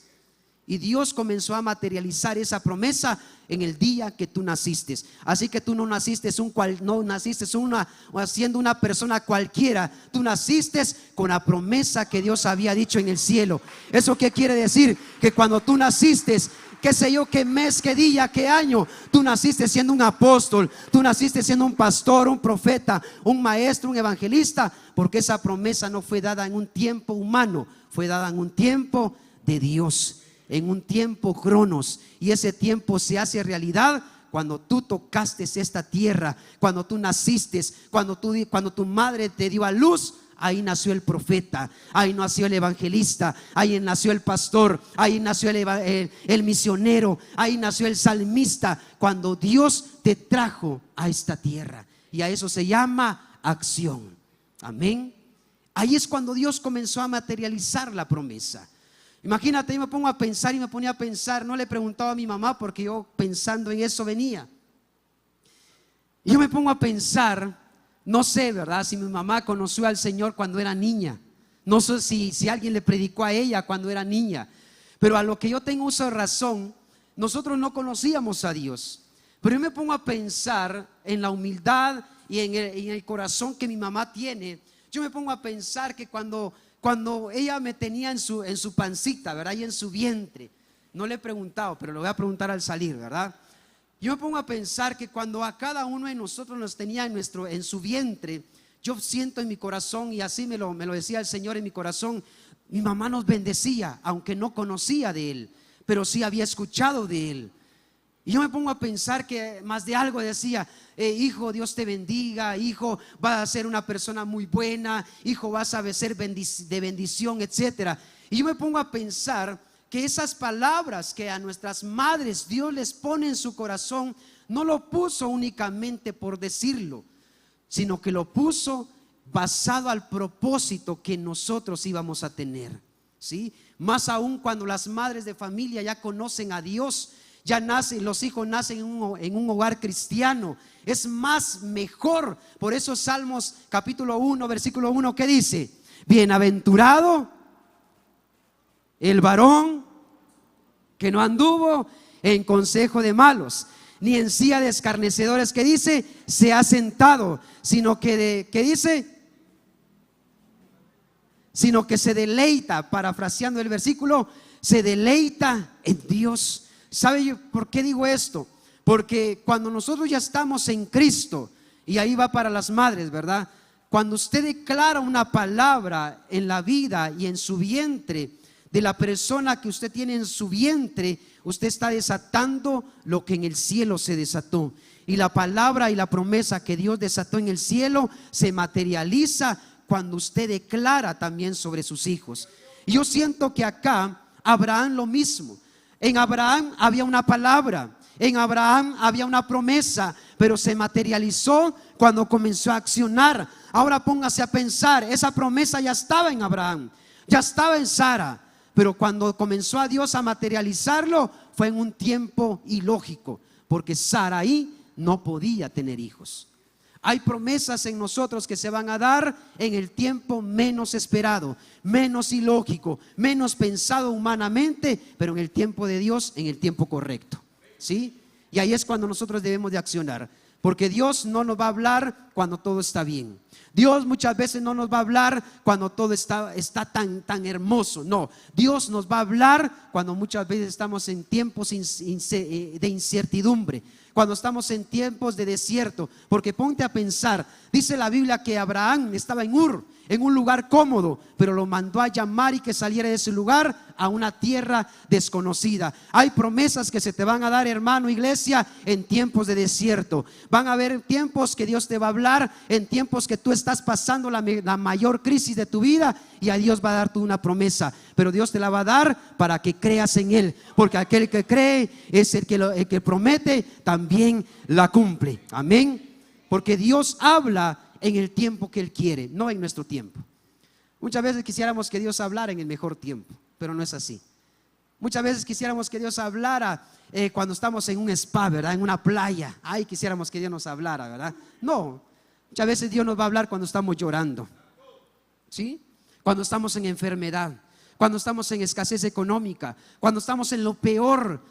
Y Dios comenzó a materializar esa promesa en el día que tú naciste. Así que tú no naciste siendo una persona cualquiera. Tú naciste con la promesa que Dios había dicho en el cielo. ¿Eso qué quiere decir? Que cuando tú naciste, qué sé yo, qué mes, qué día, qué año, tú naciste siendo un apóstol, tú naciste siendo un pastor, un profeta, un maestro, un evangelista, porque esa promesa no fue dada en un tiempo humano, fue dada en un tiempo de Dios, en un tiempo cronos. Y ese tiempo se hace realidad cuando tú tocaste esta tierra, cuando tú naciste, cuando tu madre te dio a luz. Ahí nació el profeta, ahí nació el evangelista, ahí nació el pastor, ahí nació el misionero, ahí nació el salmista. Cuando Dios te trajo a esta tierra, y a eso se llama acción. Amén. Ahí es cuando Dios comenzó a materializar la promesa. Imagínate, yo me pongo a pensar y me ponía a pensar. No le preguntaba a mi mamá porque yo pensando en eso venía. Y yo me pongo a pensar. No sé, ¿verdad? Si mi mamá conoció al Señor cuando era niña. No sé si alguien le predicó a ella cuando era niña. Pero a lo que yo tengo uso de razón, nosotros no conocíamos a Dios. Pero yo me pongo a pensar en la humildad y en el corazón que mi mamá tiene. Yo me pongo a pensar que cuando ella me tenía en su pancita, ¿verdad? Y en su vientre. No le he preguntado, pero lo voy a preguntar al salir, ¿verdad? Yo me pongo a pensar que cuando a cada uno de nosotros nos tenía en su vientre, yo siento en mi corazón, y así me lo decía el Señor en mi corazón, mi mamá nos bendecía, aunque no conocía de Él, pero sí había escuchado de Él. Y yo me pongo a pensar que más de algo decía, hijo, Dios te bendiga, hijo, vas a ser una persona muy buena, hijo, vas a ser de bendición, etcétera. Y yo me pongo a pensar que esas palabras que a nuestras madres Dios les pone en su corazón, no lo puso únicamente por decirlo, sino que lo puso basado al propósito que nosotros íbamos a tener, ¿sí? Más aún cuando las madres de familia ya conocen a Dios, ya nacen, los hijos nacen en un hogar cristiano, es más mejor. Por eso Salmos capítulo 1 versículo 1, ¿qué dice? Bienaventurado el varón que no anduvo en consejo de malos, ni en silla de escarnecedores, que dice, se ha sentado, sino que ¿qué dice? Sino que se deleita, parafraseando el versículo, se deleita en Dios. ¿Sabe yo por qué digo esto? Porque cuando nosotros ya estamos en Cristo, y ahí va para las madres, ¿verdad? Cuando usted declara una palabra en la vida y en su vientre de la persona que usted tiene en su vientre, usted está desatando lo que en el cielo se desató. Y la palabra y la promesa que Dios desató en el cielo se materializa cuando usted declara también sobre sus hijos. Y yo siento que acá Abraham lo mismo. En Abraham había una palabra, en Abraham había una promesa, pero se materializó cuando comenzó a accionar. Ahora póngase a pensar, esa promesa ya estaba en Abraham, ya estaba en Sara, pero cuando comenzó a Dios a materializarlo fue en un tiempo ilógico, porque Sarai no podía tener hijos. Hay promesas en nosotros que se van a dar en el tiempo menos esperado, menos ilógico, menos pensado humanamente, pero en el tiempo de Dios, en el tiempo correcto, ¿sí? Y ahí es cuando nosotros debemos de accionar, porque Dios no nos va a hablar cuando todo está bien. Dios muchas veces no nos va a hablar cuando todo está tan hermoso. No, Dios nos va a hablar cuando muchas veces estamos en tiempos de incertidumbre, cuando estamos en tiempos de desierto. Porque ponte a pensar, dice la Biblia que Abraham estaba en Ur, en un lugar cómodo, pero lo mandó a llamar y que saliera de ese lugar a una tierra desconocida. Hay promesas que se te van a dar, hermano, iglesia, en tiempos de desierto. Van a haber tiempos que Dios te va a hablar, en tiempos que tú estás pasando la mayor crisis de tu vida, y a Dios va a dar tú una promesa, pero Dios te la va a dar para que creas en Él, porque aquel que cree es el que promete, también la cumple. Amén. Porque Dios habla en el tiempo que Él quiere, no en nuestro tiempo. Muchas veces quisiéramos que Dios hablara en el mejor tiempo, pero no es así. Muchas veces quisiéramos que Dios hablara cuando estamos en un spa, ¿verdad? En una playa. Ay, quisiéramos que Dios nos hablara, ¿verdad? No, muchas veces Dios nos va a hablar cuando estamos llorando, ¿sí? Cuando estamos en enfermedad, cuando estamos en escasez económica, cuando estamos en lo peor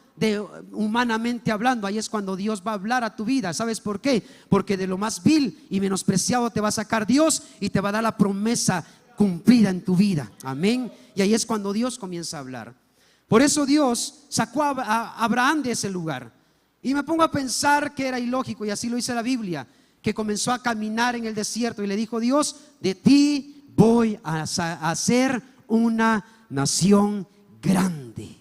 humanamente hablando. Ahí es cuando Dios va a hablar a tu vida. ¿Sabes por qué? Porque de lo más vil y menospreciado te va a sacar Dios y te va a dar la promesa cumplida en tu vida. Amén. Y ahí es cuando Dios comienza a hablar. Por eso Dios sacó a Abraham de ese lugar. Y me pongo a pensar que era ilógico, y así lo dice la Biblia, que comenzó a caminar en el desierto y le dijo Dios: de ti voy a hacer una nación grande.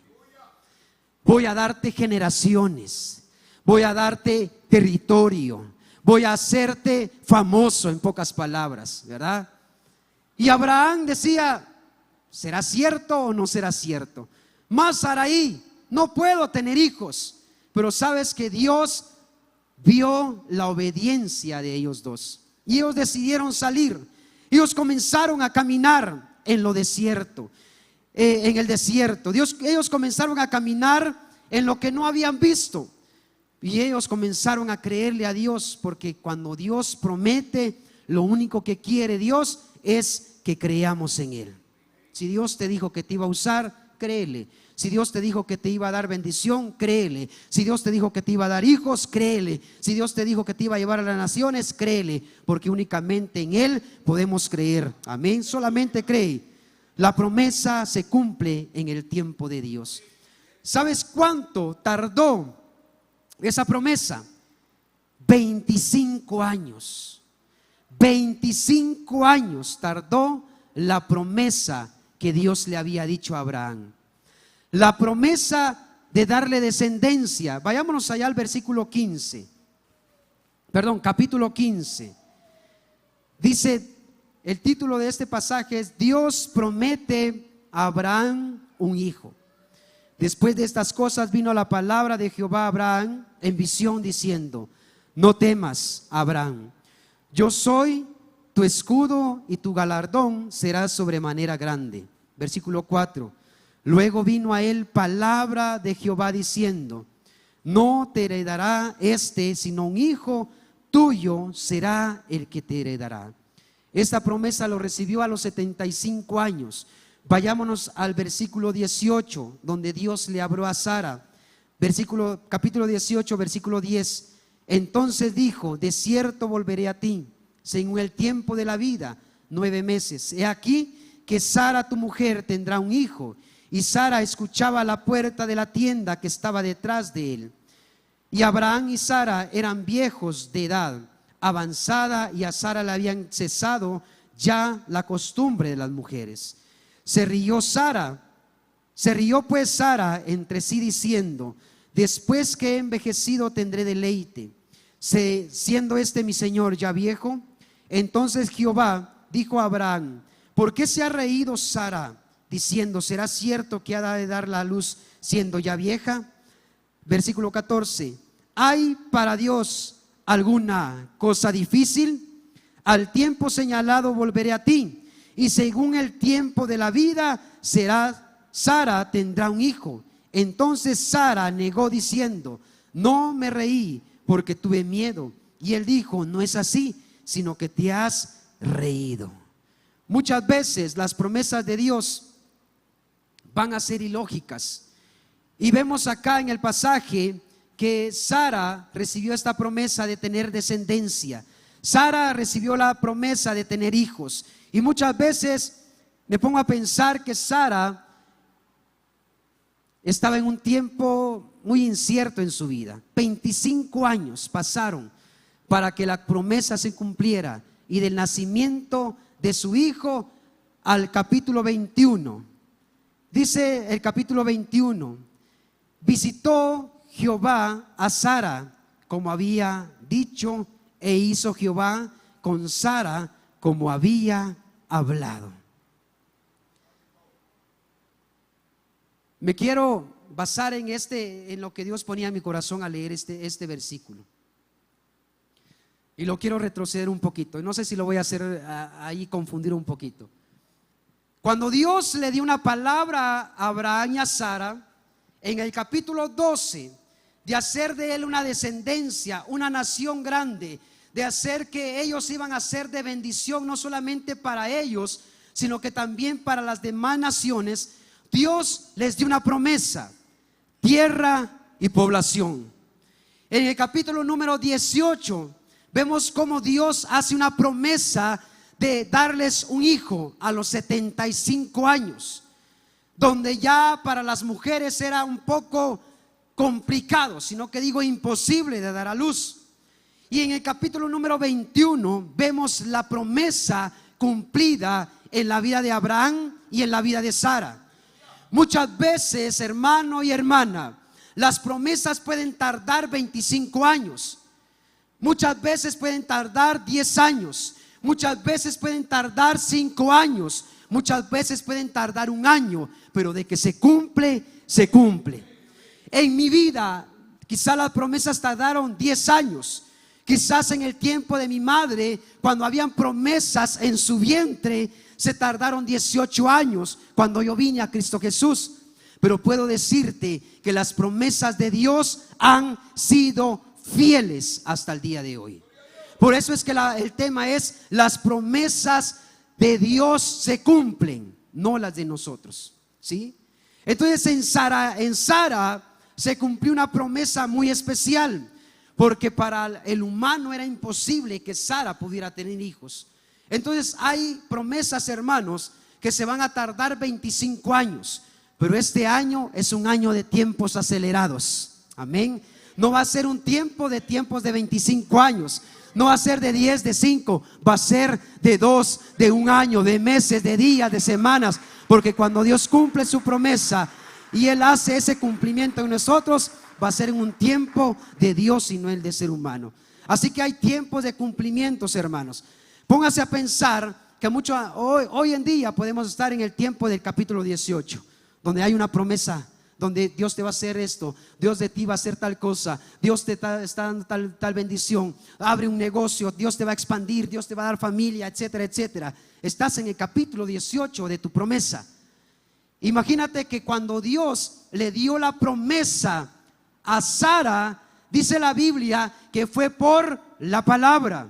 Voy a darte generaciones, voy a darte territorio, voy a hacerte famoso, en pocas palabras, ¿verdad? Y Abraham decía: ¿será cierto o no será cierto? Más Sarai, no puedo tener hijos. Pero sabes que Dios vio la obediencia de ellos dos, y ellos decidieron salir. Ellos comenzaron a caminar en lo desierto, en el desierto. Ellos comenzaron a caminar en lo que no habían visto, y ellos comenzaron a creerle a Dios, porque cuando Dios promete, lo único que quiere Dios es que creamos en Él. Si Dios te dijo que te iba a usar, créele. Si Dios te dijo que te iba a dar bendición, créele. Si Dios te dijo que te iba a dar hijos, créele. Si Dios te dijo que te iba a llevar a las naciones, créele, porque únicamente en Él podemos creer. Amén. Solamente cree. La promesa se cumple en el tiempo de Dios. ¿Sabes cuánto tardó esa promesa? 25 años. 25 años tardó la promesa que Dios le había dicho a Abraham. La promesa de darle descendencia. Vayámonos allá al versículo 15. Capítulo 15. Dice, el título de este pasaje es: Dios promete a Abraham un hijo. Después de estas cosas vino la palabra de Jehová a Abraham en visión diciendo: no temas, Abraham, yo soy tu escudo y tu galardón será sobremanera grande. Versículo 4. Luego vino a él palabra de Jehová diciendo: no te heredará sino un hijo tuyo será el que te heredará. Esta promesa lo recibió a los 75 años. Vayámonos al versículo 18, donde Dios le habló a Sara. Capítulo 18, versículo 10. Entonces dijo: de cierto volveré a ti, según el tiempo de la vida, 9 meses. He aquí que Sara tu mujer tendrá un hijo. Y Sara escuchaba a la puerta de la tienda que estaba detrás de él. Y Abraham y Sara eran viejos de edad avanzada, y a Sara le habían cesado ya la costumbre de las mujeres. Se rió pues Sara entre sí diciendo: después que he envejecido tendré deleite, siendo mi señor ya viejo. Entonces Jehová dijo a Abraham: ¿por qué se ha reído Sara, diciendo: ¿será cierto que ha de dar la luz siendo ya vieja? Versículo 14. ¿Hay para Dios alguna cosa difícil? Al tiempo señalado volveré a ti, y según el tiempo de la vida Sara tendrá un hijo. Entonces Sara negó diciendo: no me reí porque tuve miedo. Y él dijo: no es así, sino que te has reído. Muchas veces las promesas de Dios van a ser ilógicas. Y vemos acá en el pasaje que Sara recibió esta promesa de tener descendencia. Sara recibió la promesa de tener hijos. Y muchas veces me pongo a pensar que Sara estaba en un tiempo muy incierto en su vida. 25 años pasaron para que la promesa se cumpliera. Y del nacimiento de su hijo al capítulo 21. Dice el capítulo 21: visitó Jehová a Sara como había dicho, e hizo Jehová con Sara como había hablado. Me quiero basar en lo que Dios ponía en mi corazón al leer este versículo. Y lo quiero retroceder un poquito. No sé si lo voy a hacer ahí confundir un poquito. Cuando Dios le dio una palabra a Abraham y a Sara en el capítulo 12, de hacer de él una descendencia, una nación grande, de hacer que ellos iban a ser de bendición no solamente para ellos, sino que también para las demás naciones, Dios les dio una promesa: tierra y población. En el capítulo número 18 vemos cómo Dios hace una promesa de darles un hijo a los 75 años, donde ya para las mujeres era un poco complicado, sino que digo imposible de dar a luz. Y en el capítulo número 21 vemos la promesa cumplida en la vida de Abraham y en la vida de Sara. Muchas veces, hermano y hermana, las promesas pueden tardar 25 años. Muchas veces pueden tardar 10 años. Muchas veces pueden tardar 5 años. Muchas veces pueden tardar 1 año. Pero de que se cumple, se cumple. En mi vida, quizás las promesas tardaron 10 años. Quizás en el tiempo de mi madre, cuando habían promesas en su vientre, se tardaron 18 años cuando yo vine a Cristo Jesús. Pero puedo decirte que las promesas de Dios han sido fieles hasta el día de hoy. Por eso es que el tema es: las promesas de Dios se cumplen, no las de nosotros, ¿sí? Entonces en Sara se cumplió una promesa muy especial, porque para el humano era imposible que Sara pudiera tener hijos. Entonces hay promesas, hermanos, que se van a tardar 25 años, pero este año es un año de tiempos acelerados. Amén. No va a ser un tiempos de 25 años. No va a ser de 10, de 5. Va a ser de 2, de 1 año, de meses, de días, de semanas. Porque cuando Dios cumple su promesa y Él hace ese cumplimiento en nosotros, va a ser en un tiempo de Dios y no el de ser humano. Así que hay tiempos de cumplimientos, hermanos. Póngase a pensar que hoy en día podemos estar en el tiempo del capítulo 18, donde hay una promesa donde Dios te va a hacer esto, Dios de ti va a hacer tal cosa, Dios te está dando tal bendición, abre un negocio, Dios te va a expandir, Dios te va a dar familia, etcétera, etcétera. Estás en el capítulo 18 de tu promesa. Imagínate que cuando Dios le dio la promesa a Sara, dice la Biblia que fue por la palabra.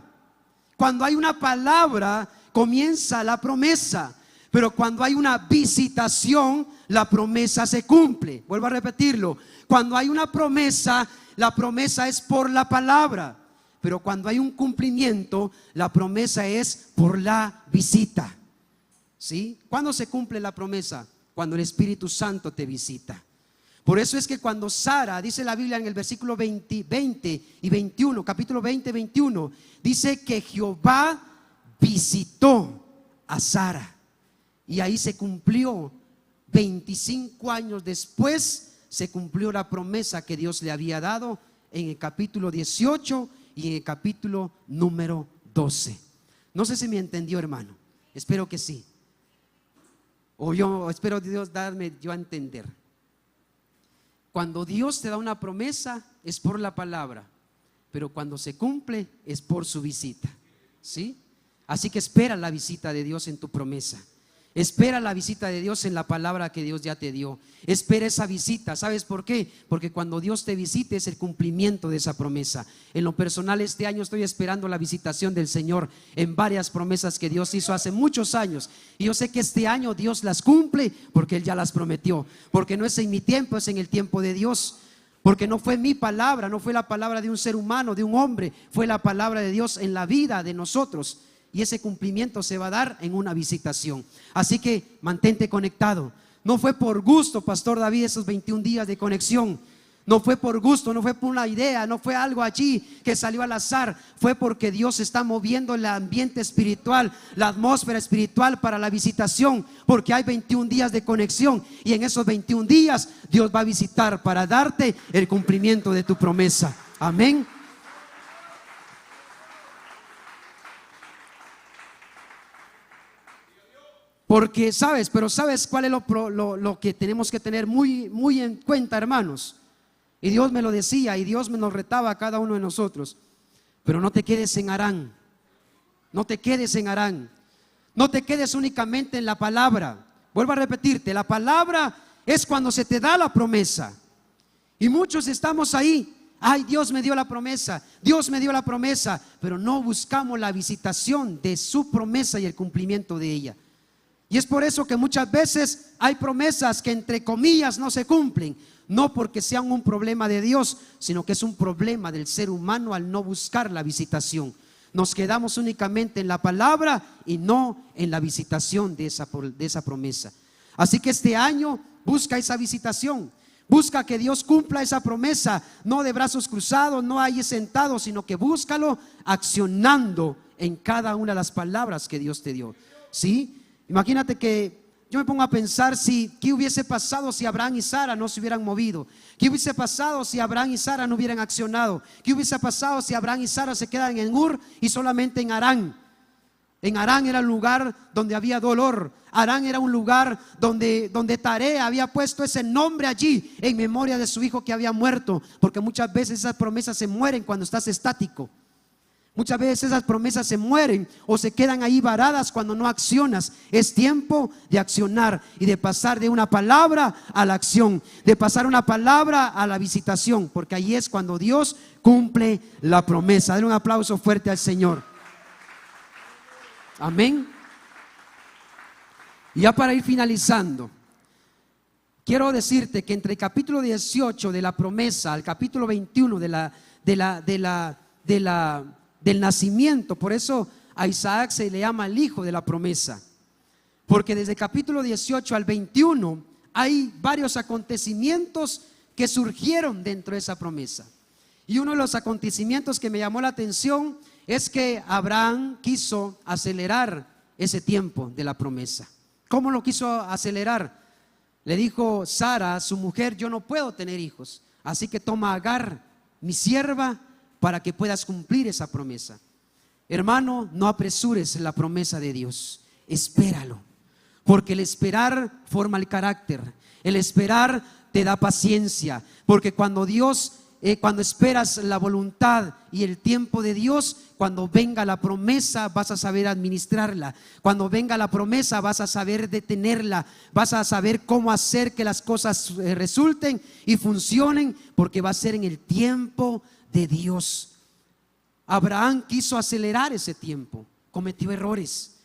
Cuando hay una palabra, comienza la promesa. Pero cuando hay una visitación, la promesa se cumple. Vuelvo a repetirlo. Cuando hay una promesa, la promesa es por la palabra. Pero cuando hay un cumplimiento, la promesa es por la visita. ¿Sí? ¿Cuándo se cumple la promesa? Cuando el Espíritu Santo te visita. Por eso es que cuando Sara, dice la Biblia en el versículo 20 y 21, capítulo 20, 21, dice que Jehová visitó a Sara. Y ahí se cumplió, 25 años después, se cumplió la promesa que Dios le había dado en el capítulo 18 y en el capítulo número 12. No sé si me entendió, hermano. Espero que sí. O yo espero Dios darme yo a entender. Cuando Dios te da una promesa es por la palabra, pero cuando se cumple es por su visita. ¿Sí? Así que espera la visita de Dios en tu promesa. Espera la visita de Dios en la palabra que Dios ya te dio. Espera esa visita. ¿Sabes por qué? Porque cuando Dios te visite es el cumplimiento de esa promesa. En lo personal, este año estoy esperando la visitación del Señor en varias promesas que Dios hizo hace muchos años. Y yo sé que este año Dios las cumple porque Él ya las prometió. Porque no es en mi tiempo, es en el tiempo de Dios. Porque no fue mi palabra, no fue la palabra de un ser humano, de un hombre. Fue la palabra de Dios en la vida de nosotros. Y ese cumplimiento se va a dar en una visitación. Así que mantente conectado. No fue por gusto, Pastor David, esos 21 días de conexión. No fue por gusto, no fue por una idea, no fue algo allí que salió al azar. Fue porque Dios está moviendo el ambiente espiritual, la atmósfera espiritual para la visitación. Porque hay 21 días de conexión. Y en esos 21 días Dios va a visitar para darte el cumplimiento de tu promesa. Amén. Porque sabes cuál es lo que tenemos que tener muy en cuenta, hermanos. Y Dios me lo decía y Dios me nos retaba a cada uno de nosotros. Pero no te quedes en Harán. No te quedes en Harán. No te quedes únicamente en la palabra. Vuelvo a repetirte, la palabra es cuando se te da la promesa. Y muchos estamos ahí. Ay, Dios me dio la promesa, Dios me dio la promesa. Pero no buscamos la visitación de su promesa y el cumplimiento de ella. Y es por eso que muchas veces hay promesas que entre comillas no se cumplen. No porque sean un problema de Dios, sino que es un problema del ser humano al no buscar la visitación. Nos quedamos únicamente en la palabra y no en la visitación de esa promesa. Así que este año busca esa visitación. Busca que Dios cumpla esa promesa. No de brazos cruzados, no ahí sentado, sino que búscalo accionando en cada una de las palabras que Dios te dio. ¿Sí? Imagínate que yo me pongo a pensar qué hubiese pasado si Abraham y Sara no se hubieran movido. ¿Qué hubiese pasado si Abraham y Sara no hubieran accionado? ¿Qué hubiese pasado si Abraham y Sara se quedan en Ur y solamente en Harán? En Harán era un lugar donde había dolor. Harán era un lugar donde Taré había puesto ese nombre allí en memoria de su hijo que había muerto. Porque muchas veces esas promesas se mueren cuando estás estático. Muchas veces esas promesas se mueren o se quedan ahí varadas cuando no accionas. Es tiempo de accionar y de pasar de una palabra a la acción, de pasar una palabra a la visitación, porque ahí es cuando Dios cumple la promesa. Denle un aplauso fuerte al Señor. Amén. Y ya para ir finalizando, quiero decirte que entre el capítulo 18 de la promesa al capítulo 21 del nacimiento, por eso a Isaac se le llama el hijo de la promesa, porque desde el capítulo 18 al 21 hay varios acontecimientos que surgieron dentro de esa promesa. Y uno de los acontecimientos que me llamó la atención es que Abraham quiso acelerar ese tiempo de la promesa. ¿Cómo lo quiso acelerar? Le dijo Sara, su mujer: yo no puedo tener hijos, así que toma a Agar, mi sierva, para que puedas cumplir esa promesa. Hermano, no apresures la promesa de Dios. Espéralo, porque el esperar forma el carácter. El esperar te da paciencia, porque cuando Dios, cuando esperas la voluntad y el tiempo de Dios, cuando venga la promesa vas a saber administrarla. Cuando venga la promesa vas a saber detenerla, vas a saber cómo hacer que las cosas resulten y funcionen, porque va a ser en el tiempo de Dios. Abraham quiso acelerar ese tiempo, cometió errores.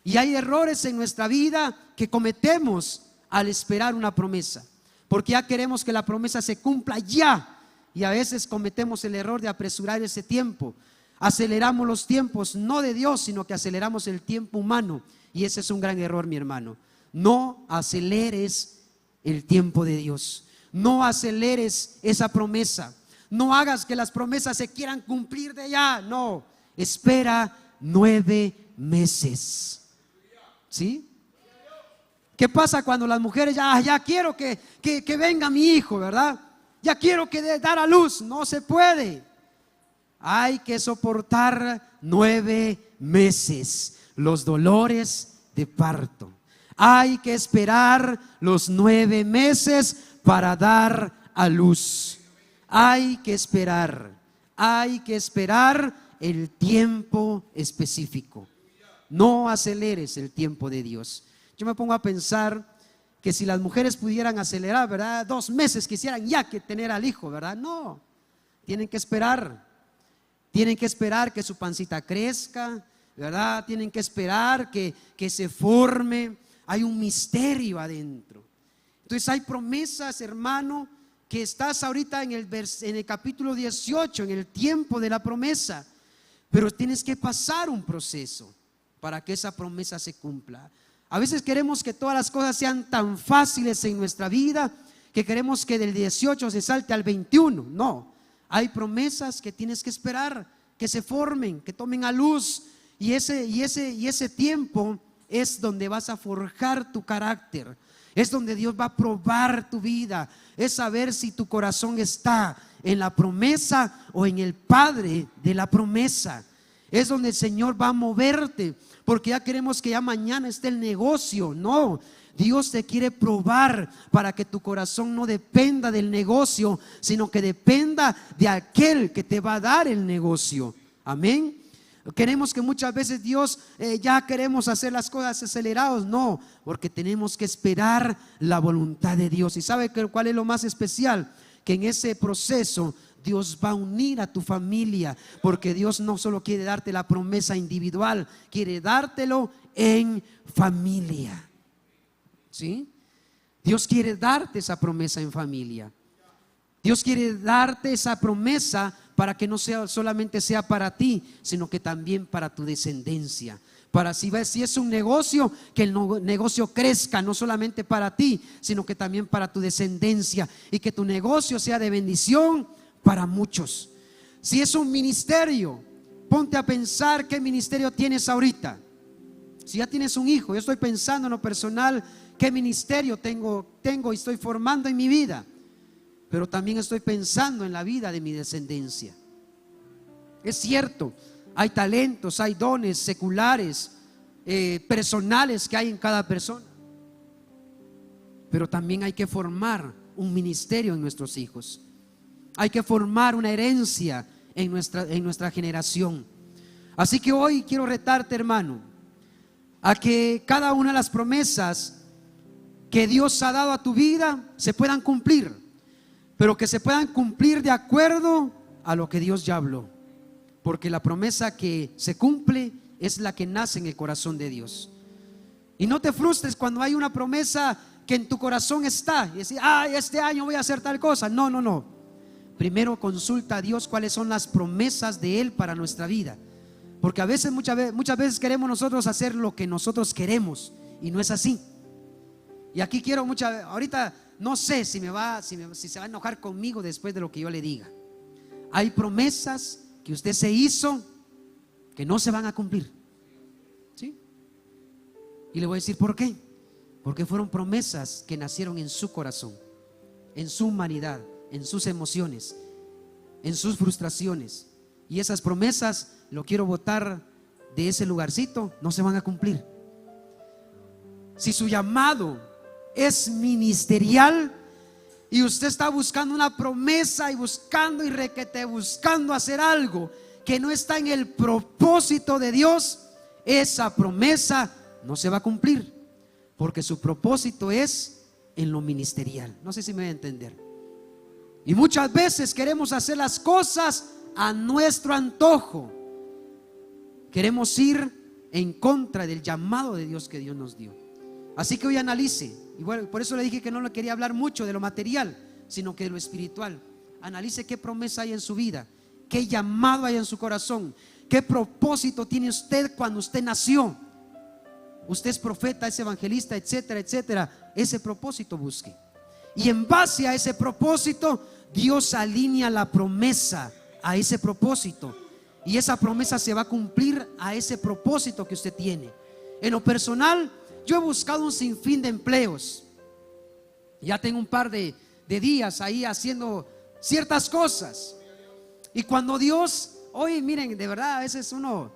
Y hay errores en nuestra vida que cometemos al esperar una promesa, porque ya queremos que la promesa se cumpla ya. Y a veces cometemos el error de apresurar ese tiempo. Aceleramos los tiempos, no de Dios, sino que aceleramos el tiempo humano. Y ese es un gran error, mi hermano. No aceleres el tiempo de Dios. No aceleres esa promesa. No hagas que las promesas se quieran cumplir de ya. No, espera 9 meses. ¿Sí? ¿Qué pasa cuando las mujeres ya quiero que venga mi hijo, ¿verdad? Ya quiero dar a luz. No se puede. Hay que soportar 9 meses los dolores de parto. Hay que esperar los 9 meses para dar a luz. Hay que esperar el tiempo específico. No aceleres el tiempo de Dios. Yo me pongo a pensar que si las mujeres pudieran acelerar, ¿verdad? 2 meses quisieran ya que tener al hijo, ¿verdad? No, tienen que esperar. Tienen que esperar que su pancita crezca, ¿verdad? Tienen que esperar que se forme. Hay un misterio adentro. Entonces hay promesas, hermano, que estás ahorita en el capítulo 18, en el tiempo de la promesa, pero tienes que pasar un proceso para que esa promesa se cumpla. A veces queremos que todas las cosas sean tan fáciles en nuestra vida que queremos que del 18 se salte al 21. No, hay promesas que tienes que esperar, que se formen, que tomen a luz. Y ese tiempo es donde vas a forjar tu carácter. Es donde Dios va a probar tu vida. Es saber si tu corazón está en la promesa o en el Padre de la promesa. Es donde el Señor va a moverte, porque ya queremos que ya mañana esté el negocio. No, Dios te quiere probar para que tu corazón no dependa del negocio, sino que dependa de aquel que te va a dar el negocio. Amén. Queremos que muchas veces Dios, ya queremos hacer las cosas acelerados. No, porque tenemos que esperar la voluntad de Dios. ¿Y sabe cuál es lo más especial? Que en ese proceso Dios va a unir a tu familia, porque Dios no solo quiere darte la promesa individual, quiere dártelo en familia. ¿Sí? Dios quiere darte esa promesa en familia. Dios quiere darte esa promesa para que no solamente sea para ti, sino que también para tu descendencia. Para si es un negocio, que el negocio crezca, no solamente para ti, sino que también para tu descendencia, y que tu negocio sea de bendición para muchos. Si es un ministerio, ponte a pensar qué ministerio tienes ahorita. Si ya tienes un hijo, yo estoy pensando en lo personal, qué ministerio tengo y estoy formando en mi vida. Pero también estoy pensando en la vida de mi descendencia. Es cierto, hay talentos, hay dones seculares, personales que hay en cada persona. Pero también hay que formar un ministerio en nuestros hijos. Hay que formar una herencia en nuestra generación. Así que hoy quiero retarte, hermano, a que cada una de las promesas que Dios ha dado a tu vida se puedan cumplir, pero que se puedan cumplir de acuerdo a lo que Dios ya habló. Porque la promesa que se cumple es la que nace en el corazón de Dios. Y no te frustres cuando hay una promesa que en tu corazón está y decir, este año voy a hacer tal cosa. No, no, no. Primero consulta a Dios cuáles son las promesas de Él para nuestra vida. Porque a veces, muchas veces queremos nosotros hacer lo que nosotros queremos, y no es así. Y aquí quiero ahorita no sé si se va a enojar conmigo después de lo que yo le diga. Hay promesas que usted se hizo que no se van a cumplir. ¿Sí? Y le voy a decir por qué. Porque fueron promesas que nacieron en su corazón, en su humanidad, en sus emociones, en sus frustraciones. Y esas promesas, lo quiero botar de ese lugarcito, no se van a cumplir. Si su llamado es ministerial, y usted está buscando una promesa y buscando y requete buscando hacer algo que no está en el propósito de Dios, esa promesa no se va a cumplir, porque su propósito es en lo ministerial. No sé si me voy a entender. Y muchas veces queremos hacer las cosas a nuestro antojo. Queremos ir en contra del llamado de Dios que Dios nos dio. Así que hoy analice. Y bueno, por eso le dije que no le quería hablar mucho de lo material, sino que de lo espiritual. Analice qué promesa hay en su vida, qué llamado hay en su corazón, qué propósito tiene usted cuando usted nació. Usted es profeta, es evangelista, etcétera, etcétera. Ese propósito busque. Y en base a ese propósito, Dios alinea la promesa a ese propósito. Y esa promesa se va a cumplir a ese propósito que usted tiene. En lo personal, yo he buscado un sinfín de empleos. Ya tengo un par de días ahí haciendo ciertas cosas. Y cuando Dios, hoy miren, de verdad, a veces uno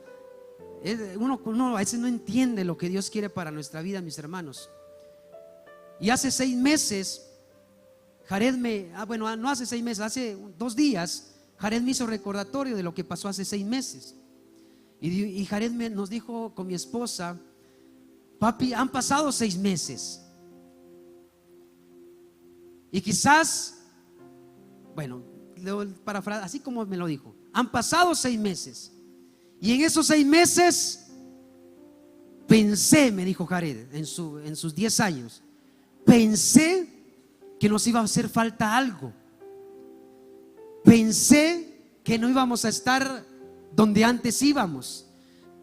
a veces no entiende lo que Dios quiere para nuestra vida, mis hermanos. Y hace 6 meses Jared no hace 6 meses, hace 2 días Jared me hizo recordatorio de lo que pasó hace 6 meses. Y Jared nos dijo con mi esposa: papi, han pasado 6 meses. Y quizás, así como me lo dijo, han pasado 6 meses. Y en esos 6 meses pensé, me dijo Jared, en sus 10 años, pensé que nos iba a hacer falta algo. Pensé que no íbamos a estar donde antes íbamos.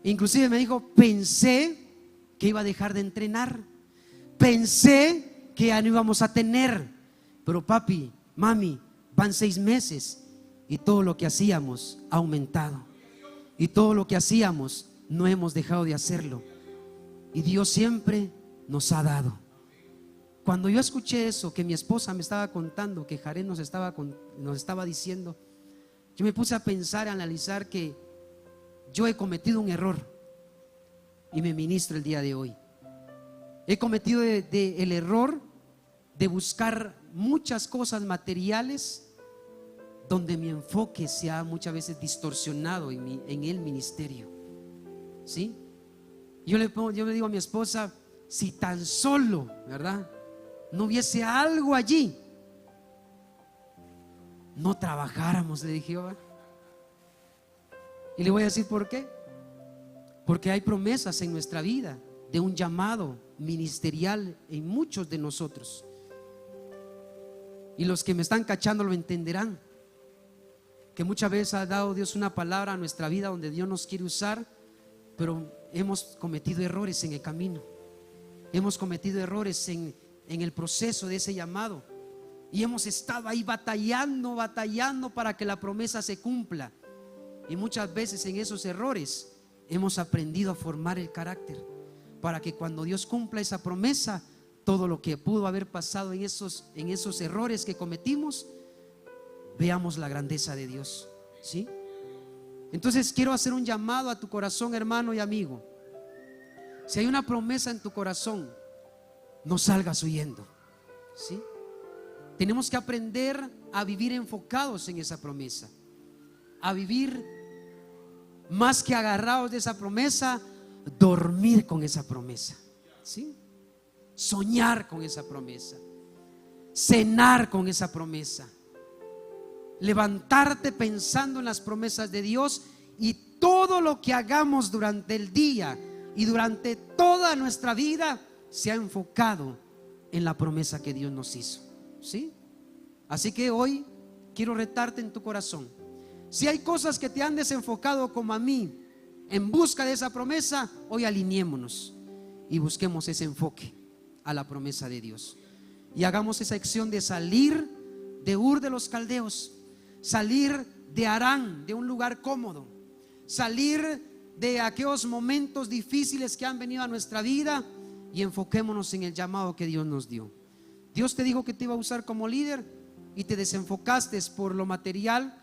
Inclusive me dijo: pensé que iba a dejar de entrenar, pensé que ya no íbamos a tener. Pero papi, mami, van 6 meses y todo lo que hacíamos ha aumentado. Y todo lo que hacíamos no hemos dejado de hacerlo. Y Dios siempre nos ha dado. Cuando yo escuché eso, que mi esposa me estaba contando, que Jared nos estaba diciendo, yo me puse a pensar, a analizar que yo he cometido un error. Y me ministro el día de hoy. He cometido el error de buscar muchas cosas materiales donde mi enfoque se ha muchas veces distorsionado en el ministerio. ¿Sí? Yo le digo a mi esposa: si tan solo, ¿verdad?, no hubiese algo allí, no trabajáramos, le dije yo. Y le voy a decir por qué. Porque hay promesas en nuestra vida de un llamado ministerial en muchos de nosotros. Y los que me están cachando lo entenderán, que muchas veces ha dado Dios una palabra a nuestra vida donde Dios nos quiere usar, pero hemos cometido errores en el camino. Hemos cometido errores en el proceso de ese llamado. Y hemos estado ahí batallando para que la promesa se cumpla. Y muchas veces en esos errores hemos aprendido a formar el carácter, para que cuando Dios cumpla esa promesa, todo lo que pudo haber pasado en esos errores que cometimos, veamos la grandeza de Dios. ¿Sí? Entonces quiero hacer un llamado a tu corazón, hermano y amigo. Si hay una promesa en tu corazón, no salgas huyendo. ¿Sí? Tenemos que aprender a vivir enfocados en esa promesa, a vivir más que agarrados de esa promesa, dormir con esa promesa. ¿Sí? Soñar con esa promesa, cenar con esa promesa, levantarte pensando en las promesas de Dios, y todo lo que hagamos durante el día y durante toda nuestra vida se ha enfocado en la promesa que Dios nos hizo. ¿Sí? Así que hoy quiero retarte en tu corazón. Si hay cosas que te han desenfocado como a mí en busca de esa promesa, hoy alineémonos y busquemos ese enfoque a la promesa de Dios. Y hagamos esa acción de salir de Ur de los Caldeos, salir de Harán, de un lugar cómodo, salir de aquellos momentos difíciles que han venido a nuestra vida, y enfoquémonos en el llamado que Dios nos dio. Dios te dijo que te iba a usar como líder y te desenfocaste por lo material.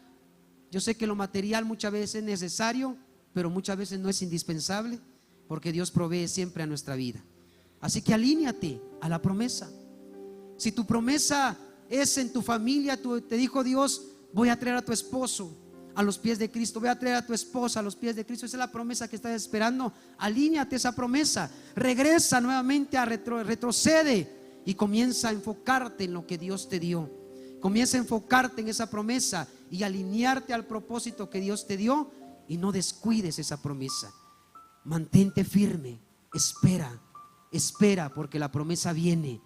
Yo sé que lo material muchas veces es necesario, pero muchas veces no es indispensable, porque Dios provee siempre a nuestra vida. Así que alíñate a la promesa. Si tu promesa es en tu familia. Te dijo Dios: voy a traer a tu esposo a los pies de Cristo, voy a traer a tu esposa a los pies de Cristo. Esa es la promesa que estás esperando. Alíñate a esa promesa, regresa nuevamente, retrocede y comienza a enfocarte en lo que Dios te dio. Comienza a enfocarte en esa promesa y alinearte al propósito que Dios te dio, y no descuides esa promesa. Mantente firme, espera, porque la promesa viene.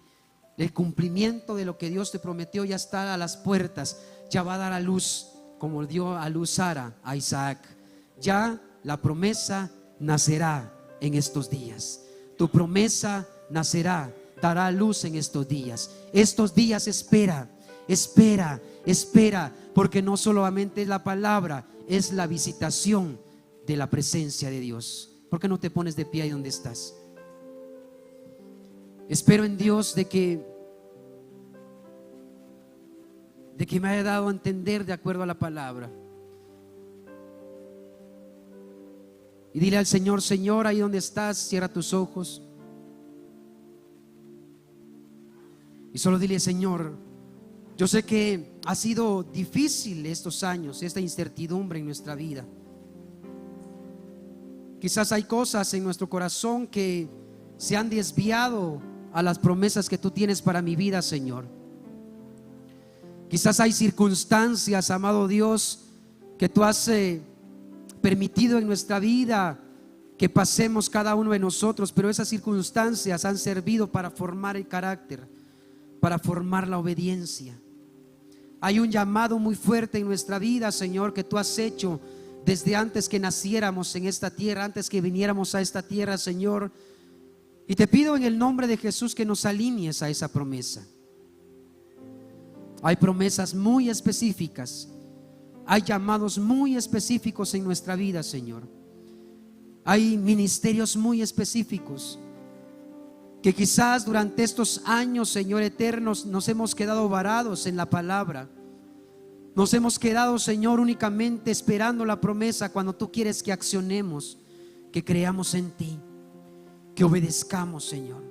El cumplimiento de lo que Dios te prometió ya está a las puertas. Ya va a dar a luz, como dio a luz Sara a Isaac. Ya la promesa nacerá en estos días. Tu promesa nacerá, dará luz en estos días. Estos días espera, porque no solamente es la palabra, es la visitación de la presencia de Dios. ¿Por qué no te pones de pie ahí donde estás? Espero en Dios de que me haya dado a entender de acuerdo a la palabra. Y dile al Señor: Señor, ahí donde estás, cierra tus ojos y solo dile: Señor, yo sé que ha sido difícil estos años, esta incertidumbre en nuestra vida. Quizás hay cosas en nuestro corazón que se han desviado a las promesas que tú tienes para mi vida, Señor. Quizás hay circunstancias, amado Dios, que tú has permitido en nuestra vida que pasemos cada uno de nosotros, pero esas circunstancias han servido para formar el carácter, para formar la obediencia. Hay un llamado muy fuerte en nuestra vida, Señor, que tú has hecho desde antes que naciéramos en esta tierra, antes que viniéramos a esta tierra, Señor. Y te pido en el nombre de Jesús que nos alinees a esa promesa. Hay promesas muy específicas, hay llamados muy específicos en nuestra vida, Señor. Hay ministerios muy específicos que quizás durante estos años, Señor eternos, nos hemos quedado varados en la palabra. Nos hemos quedado, Señor, únicamente esperando la promesa, cuando tú quieres que accionemos, que creamos en ti, que obedezcamos, Señor.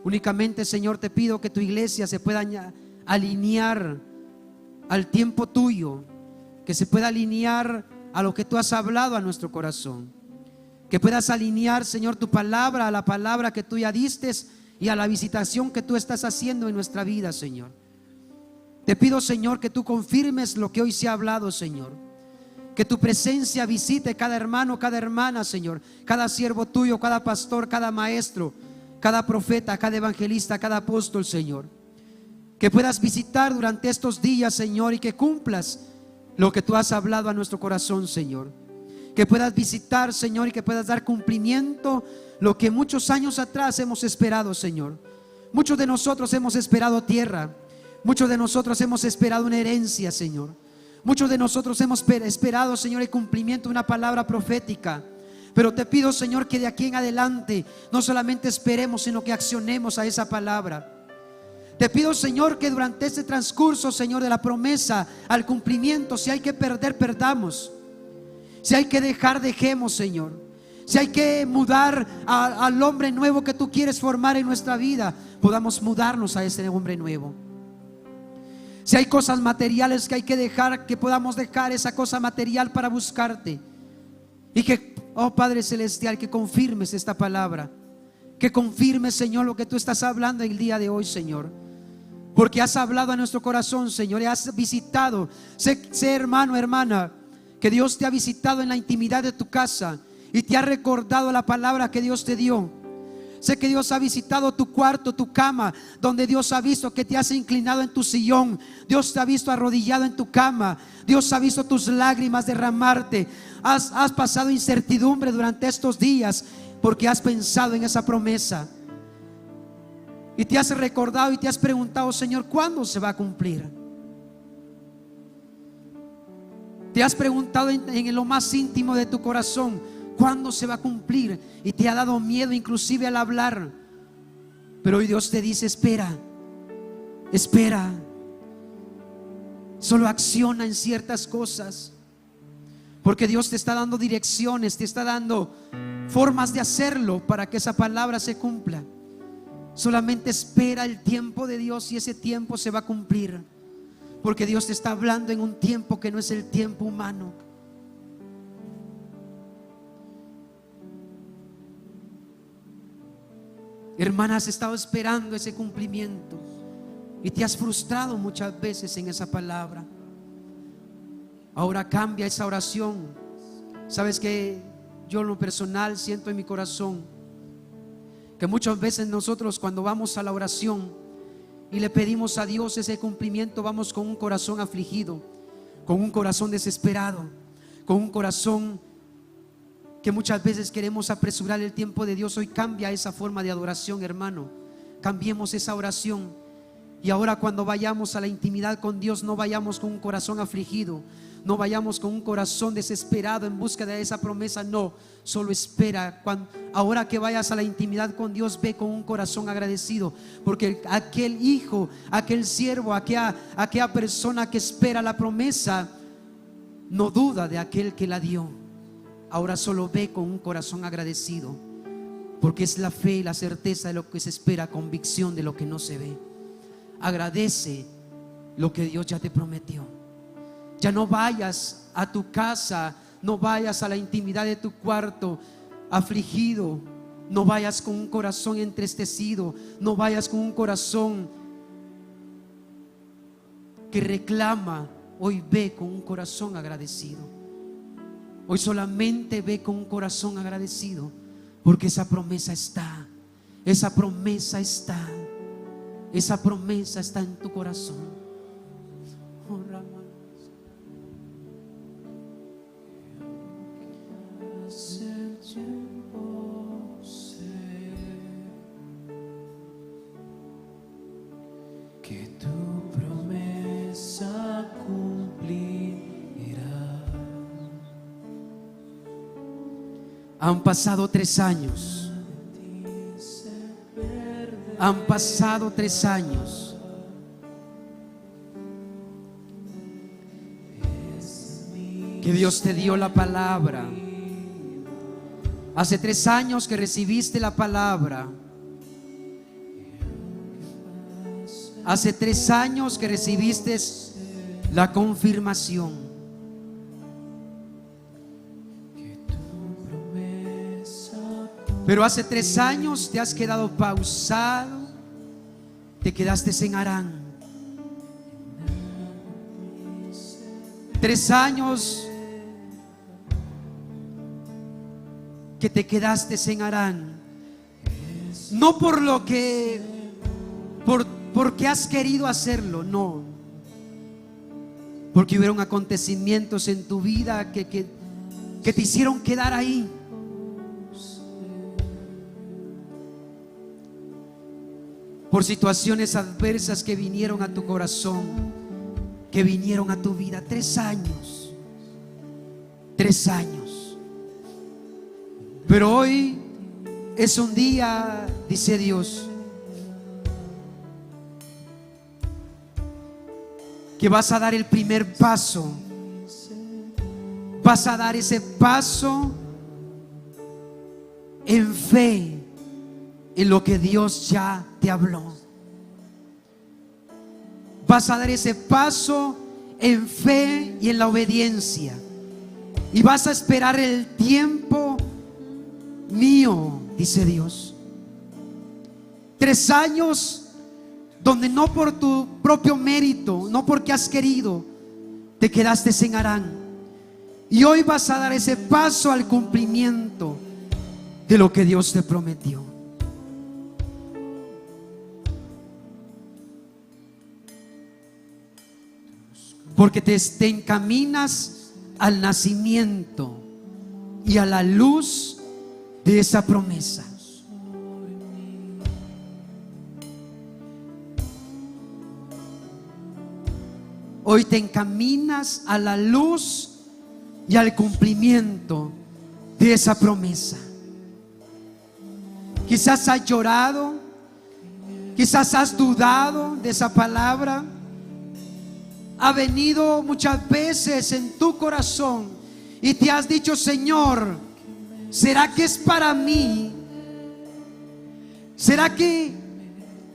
Únicamente, Señor, te pido que tu iglesia se pueda alinear al tiempo tuyo, que se pueda alinear a lo que tú has hablado a nuestro corazón, que puedas alinear, Señor, tu palabra a la palabra que tú ya diste y a la visitación que tú estás haciendo en nuestra vida, Señor. Te pido, Señor, que tú confirmes lo que hoy se ha hablado, Señor. Que tu presencia visite cada hermano, cada hermana, Señor, cada siervo tuyo, cada pastor, cada maestro, cada profeta, cada evangelista, cada apóstol, Señor. Que puedas visitar durante estos días, Señor, y que cumplas lo que tú has hablado a nuestro corazón, Señor. Que puedas visitar, Señor, y que puedas dar cumplimiento lo que muchos años atrás hemos esperado, Señor. Muchos de nosotros hemos esperado tierra. Muchos de nosotros hemos esperado una herencia, Señor. Muchos de nosotros hemos esperado, Señor, el cumplimiento de una palabra profética. Pero te pido, Señor, que de aquí en adelante no solamente esperemos, sino que accionemos a esa palabra. Te pido, Señor, que durante este transcurso, Señor, de la promesa al cumplimiento, si hay que perder, perdamos. Si hay que dejar, dejemos, Señor. Si hay que mudar al hombre nuevo que tú quieres formar en nuestra vida, podamos mudarnos a ese hombre nuevo. Si hay cosas materiales que hay que dejar, que podamos dejar esa cosa material para buscarte. Y que, oh Padre Celestial, que confirmes esta palabra. Que confirmes, Señor, lo que tú estás hablando el día de hoy, Señor. Porque has hablado a nuestro corazón, Señor, y has visitado. Sé, hermano, hermana, que Dios te ha visitado en la intimidad de tu casa y te ha recordado la palabra que Dios te dio. Sé que Dios ha visitado tu cuarto, tu cama, donde Dios ha visto que te has inclinado en tu sillón. Dios te ha visto arrodillado en tu cama. Dios ha visto tus lágrimas derramarte. Has pasado incertidumbre durante estos días porque has pensado en esa promesa. Y te has recordado y te has preguntado: Señor, ¿cuándo se va a cumplir? Te has preguntado en lo más íntimo de tu corazón: ¿cuándo se va a cumplir? Y te ha dado miedo inclusive al hablar. Pero hoy Dios te dice: espera. Solo acciona en ciertas cosas, porque Dios te está dando direcciones, te está dando formas de hacerlo para que esa palabra se cumpla. Solamente espera el tiempo de Dios y ese tiempo se va a cumplir, porque Dios te está hablando en un tiempo que no es el tiempo humano. Hermana, has estado esperando ese cumplimiento y te has frustrado muchas veces en esa palabra. Ahora cambia esa oración. Sabes que yo en lo personal siento en mi corazón que muchas veces nosotros, cuando vamos a la oración y le pedimos a Dios ese cumplimiento, vamos con un corazón afligido, con un corazón desesperado, con un corazón que muchas veces queremos apresurar el tiempo de Dios. Hoy cambia esa forma de adoración, hermano. Cambiemos esa oración. Y ahora cuando vayamos a la intimidad con Dios, no vayamos con un corazón afligido, no vayamos con un corazón desesperado en búsqueda de esa promesa. No, solo espera. Ahora que vayas a la intimidad con Dios, ve con un corazón agradecido, porque aquel hijo, aquel siervo, aquella persona que espera la promesa, no duda de aquel que la dio. Ahora solo ve con un corazón agradecido, porque es la fe y la certeza de lo que se espera, convicción de lo que no se ve. Agradece lo que Dios ya te prometió. Ya no vayas a tu casa, no vayas a la intimidad de tu cuarto afligido, no vayas con un corazón entristecido, no vayas con un corazón que reclama. Hoy ve con un corazón agradecido. Hoy solamente ve con un corazón agradecido, porque esa promesa está, esa promesa está, esa promesa está en tu corazón. Que tu promesa cumplirá. Han pasado 3 años. Han pasado 3 años. Que Dios te dio la palabra. Hace 3 años que recibiste la palabra. Hace 3 años que recibiste la confirmación. Pero hace 3 años te has quedado pausado, te quedaste en Harán. 3 años que te quedaste en Harán. No por lo que, porque has querido hacerlo, no. Porque hubieron acontecimientos en tu vida que te hicieron quedar ahí. Por situaciones adversas que vinieron a tu corazón, que vinieron a tu vida. 3 años. 3 años. Pero hoy es un día, dice Dios, que vas a dar el primer paso. Vas a dar ese paso en fe en lo que Dios ya te habló. Vas a dar ese paso en fe y en la obediencia, y vas a esperar el tiempo mío, dice Dios. 3 años donde no por tu propio mérito, no porque has querido, te quedaste en Harán. Y hoy vas a dar ese paso al cumplimiento de lo que Dios te prometió. Porque te encaminas al nacimiento y a la luz de esa promesa. Hoy te encaminas a la luz y al cumplimiento de esa promesa. Quizás has llorado, quizás has dudado de esa palabra. Ha venido muchas veces en tu corazón y te has dicho: Señor, ¿será que es para mí? ¿Será que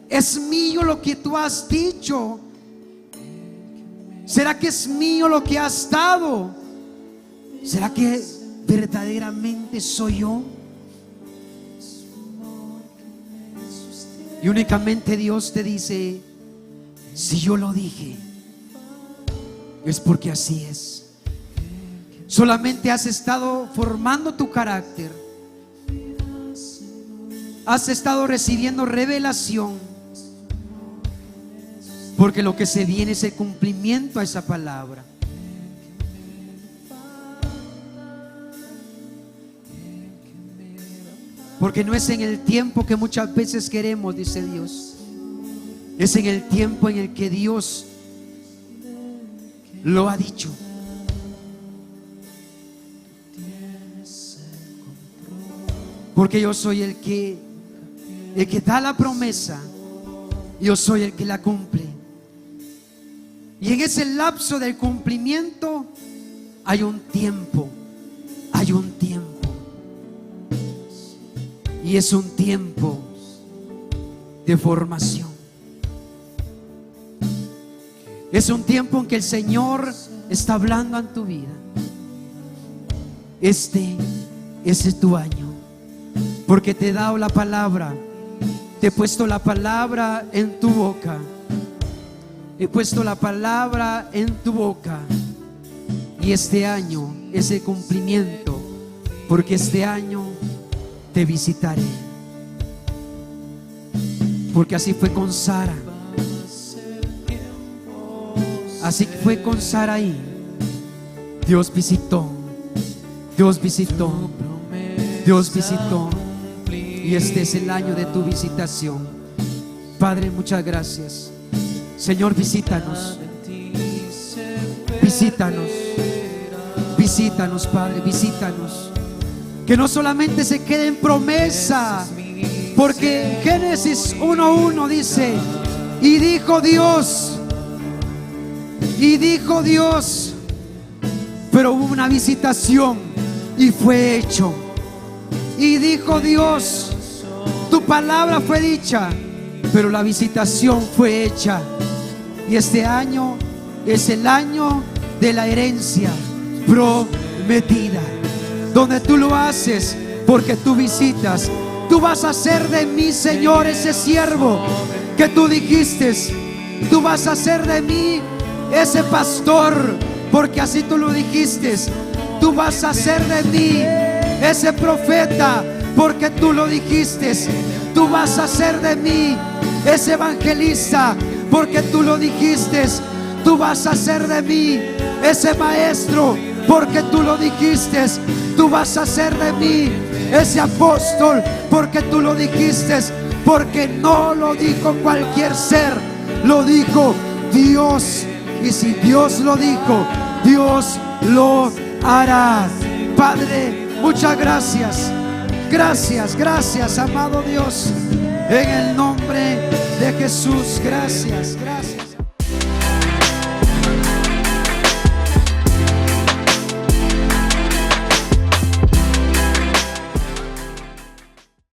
¿Es mío lo que tú has dicho? ¿Será que es mío lo que has dado? ¿Será que verdaderamente soy yo? Y únicamente Dios te dice: si yo lo dije, es porque así es. Solamente has estado formando tu carácter, has estado recibiendo revelación, porque lo que se viene es el cumplimiento a esa palabra. Porque no es en el tiempo que muchas veces queremos, dice Dios. Es en el tiempo en el que Dios lo ha dicho. Porque yo soy el que da la promesa. Yo soy el que la cumple. Y en ese lapso del cumplimiento hay un tiempo. Hay un tiempo. Y es un tiempo de formación. Es un tiempo en que el Señor está hablando en tu vida. Este es tu año, porque te he dado la palabra. Te he puesto la palabra en tu boca. He puesto la palabra en tu boca. Y este año es el cumplimiento, porque este año te visitaré. Porque así fue con Sara. Así fue con Saraí. Dios visitó. Dios visitó. Dios visitó. Y este es el año de tu visitación. Padre, muchas gracias. Señor, visítanos. Visítanos. Visítanos, Padre, visítanos. Que no solamente se quede en promesa, porque en Génesis 1:1 dice: y dijo Dios, pero hubo una visitación y fue hecho. Y dijo Dios, tu palabra fue dicha, pero la visitación fue hecha. Y este año es el año de la herencia prometida, donde tú lo haces porque tú visitas. Tú vas a hacer de mí, Señor, ese siervo que tú dijiste. Tú vas a hacer de mí ese pastor, porque así tú lo dijiste. Tú vas a hacer de mí ese profeta, porque tú lo dijiste. Tú vas a hacer de mí ese evangelista, porque tú lo dijiste. Tú vas a hacer de mí ese maestro, porque tú lo dijiste. Tú vas a hacer de mí ese apóstol, porque tú lo dijiste. Porque no lo dijo cualquier ser, lo dijo Dios. Y si Dios lo dijo, Dios lo hará. Padre, muchas gracias. Gracias, gracias, amado Dios. En el nombre de Jesús, gracias, gracias.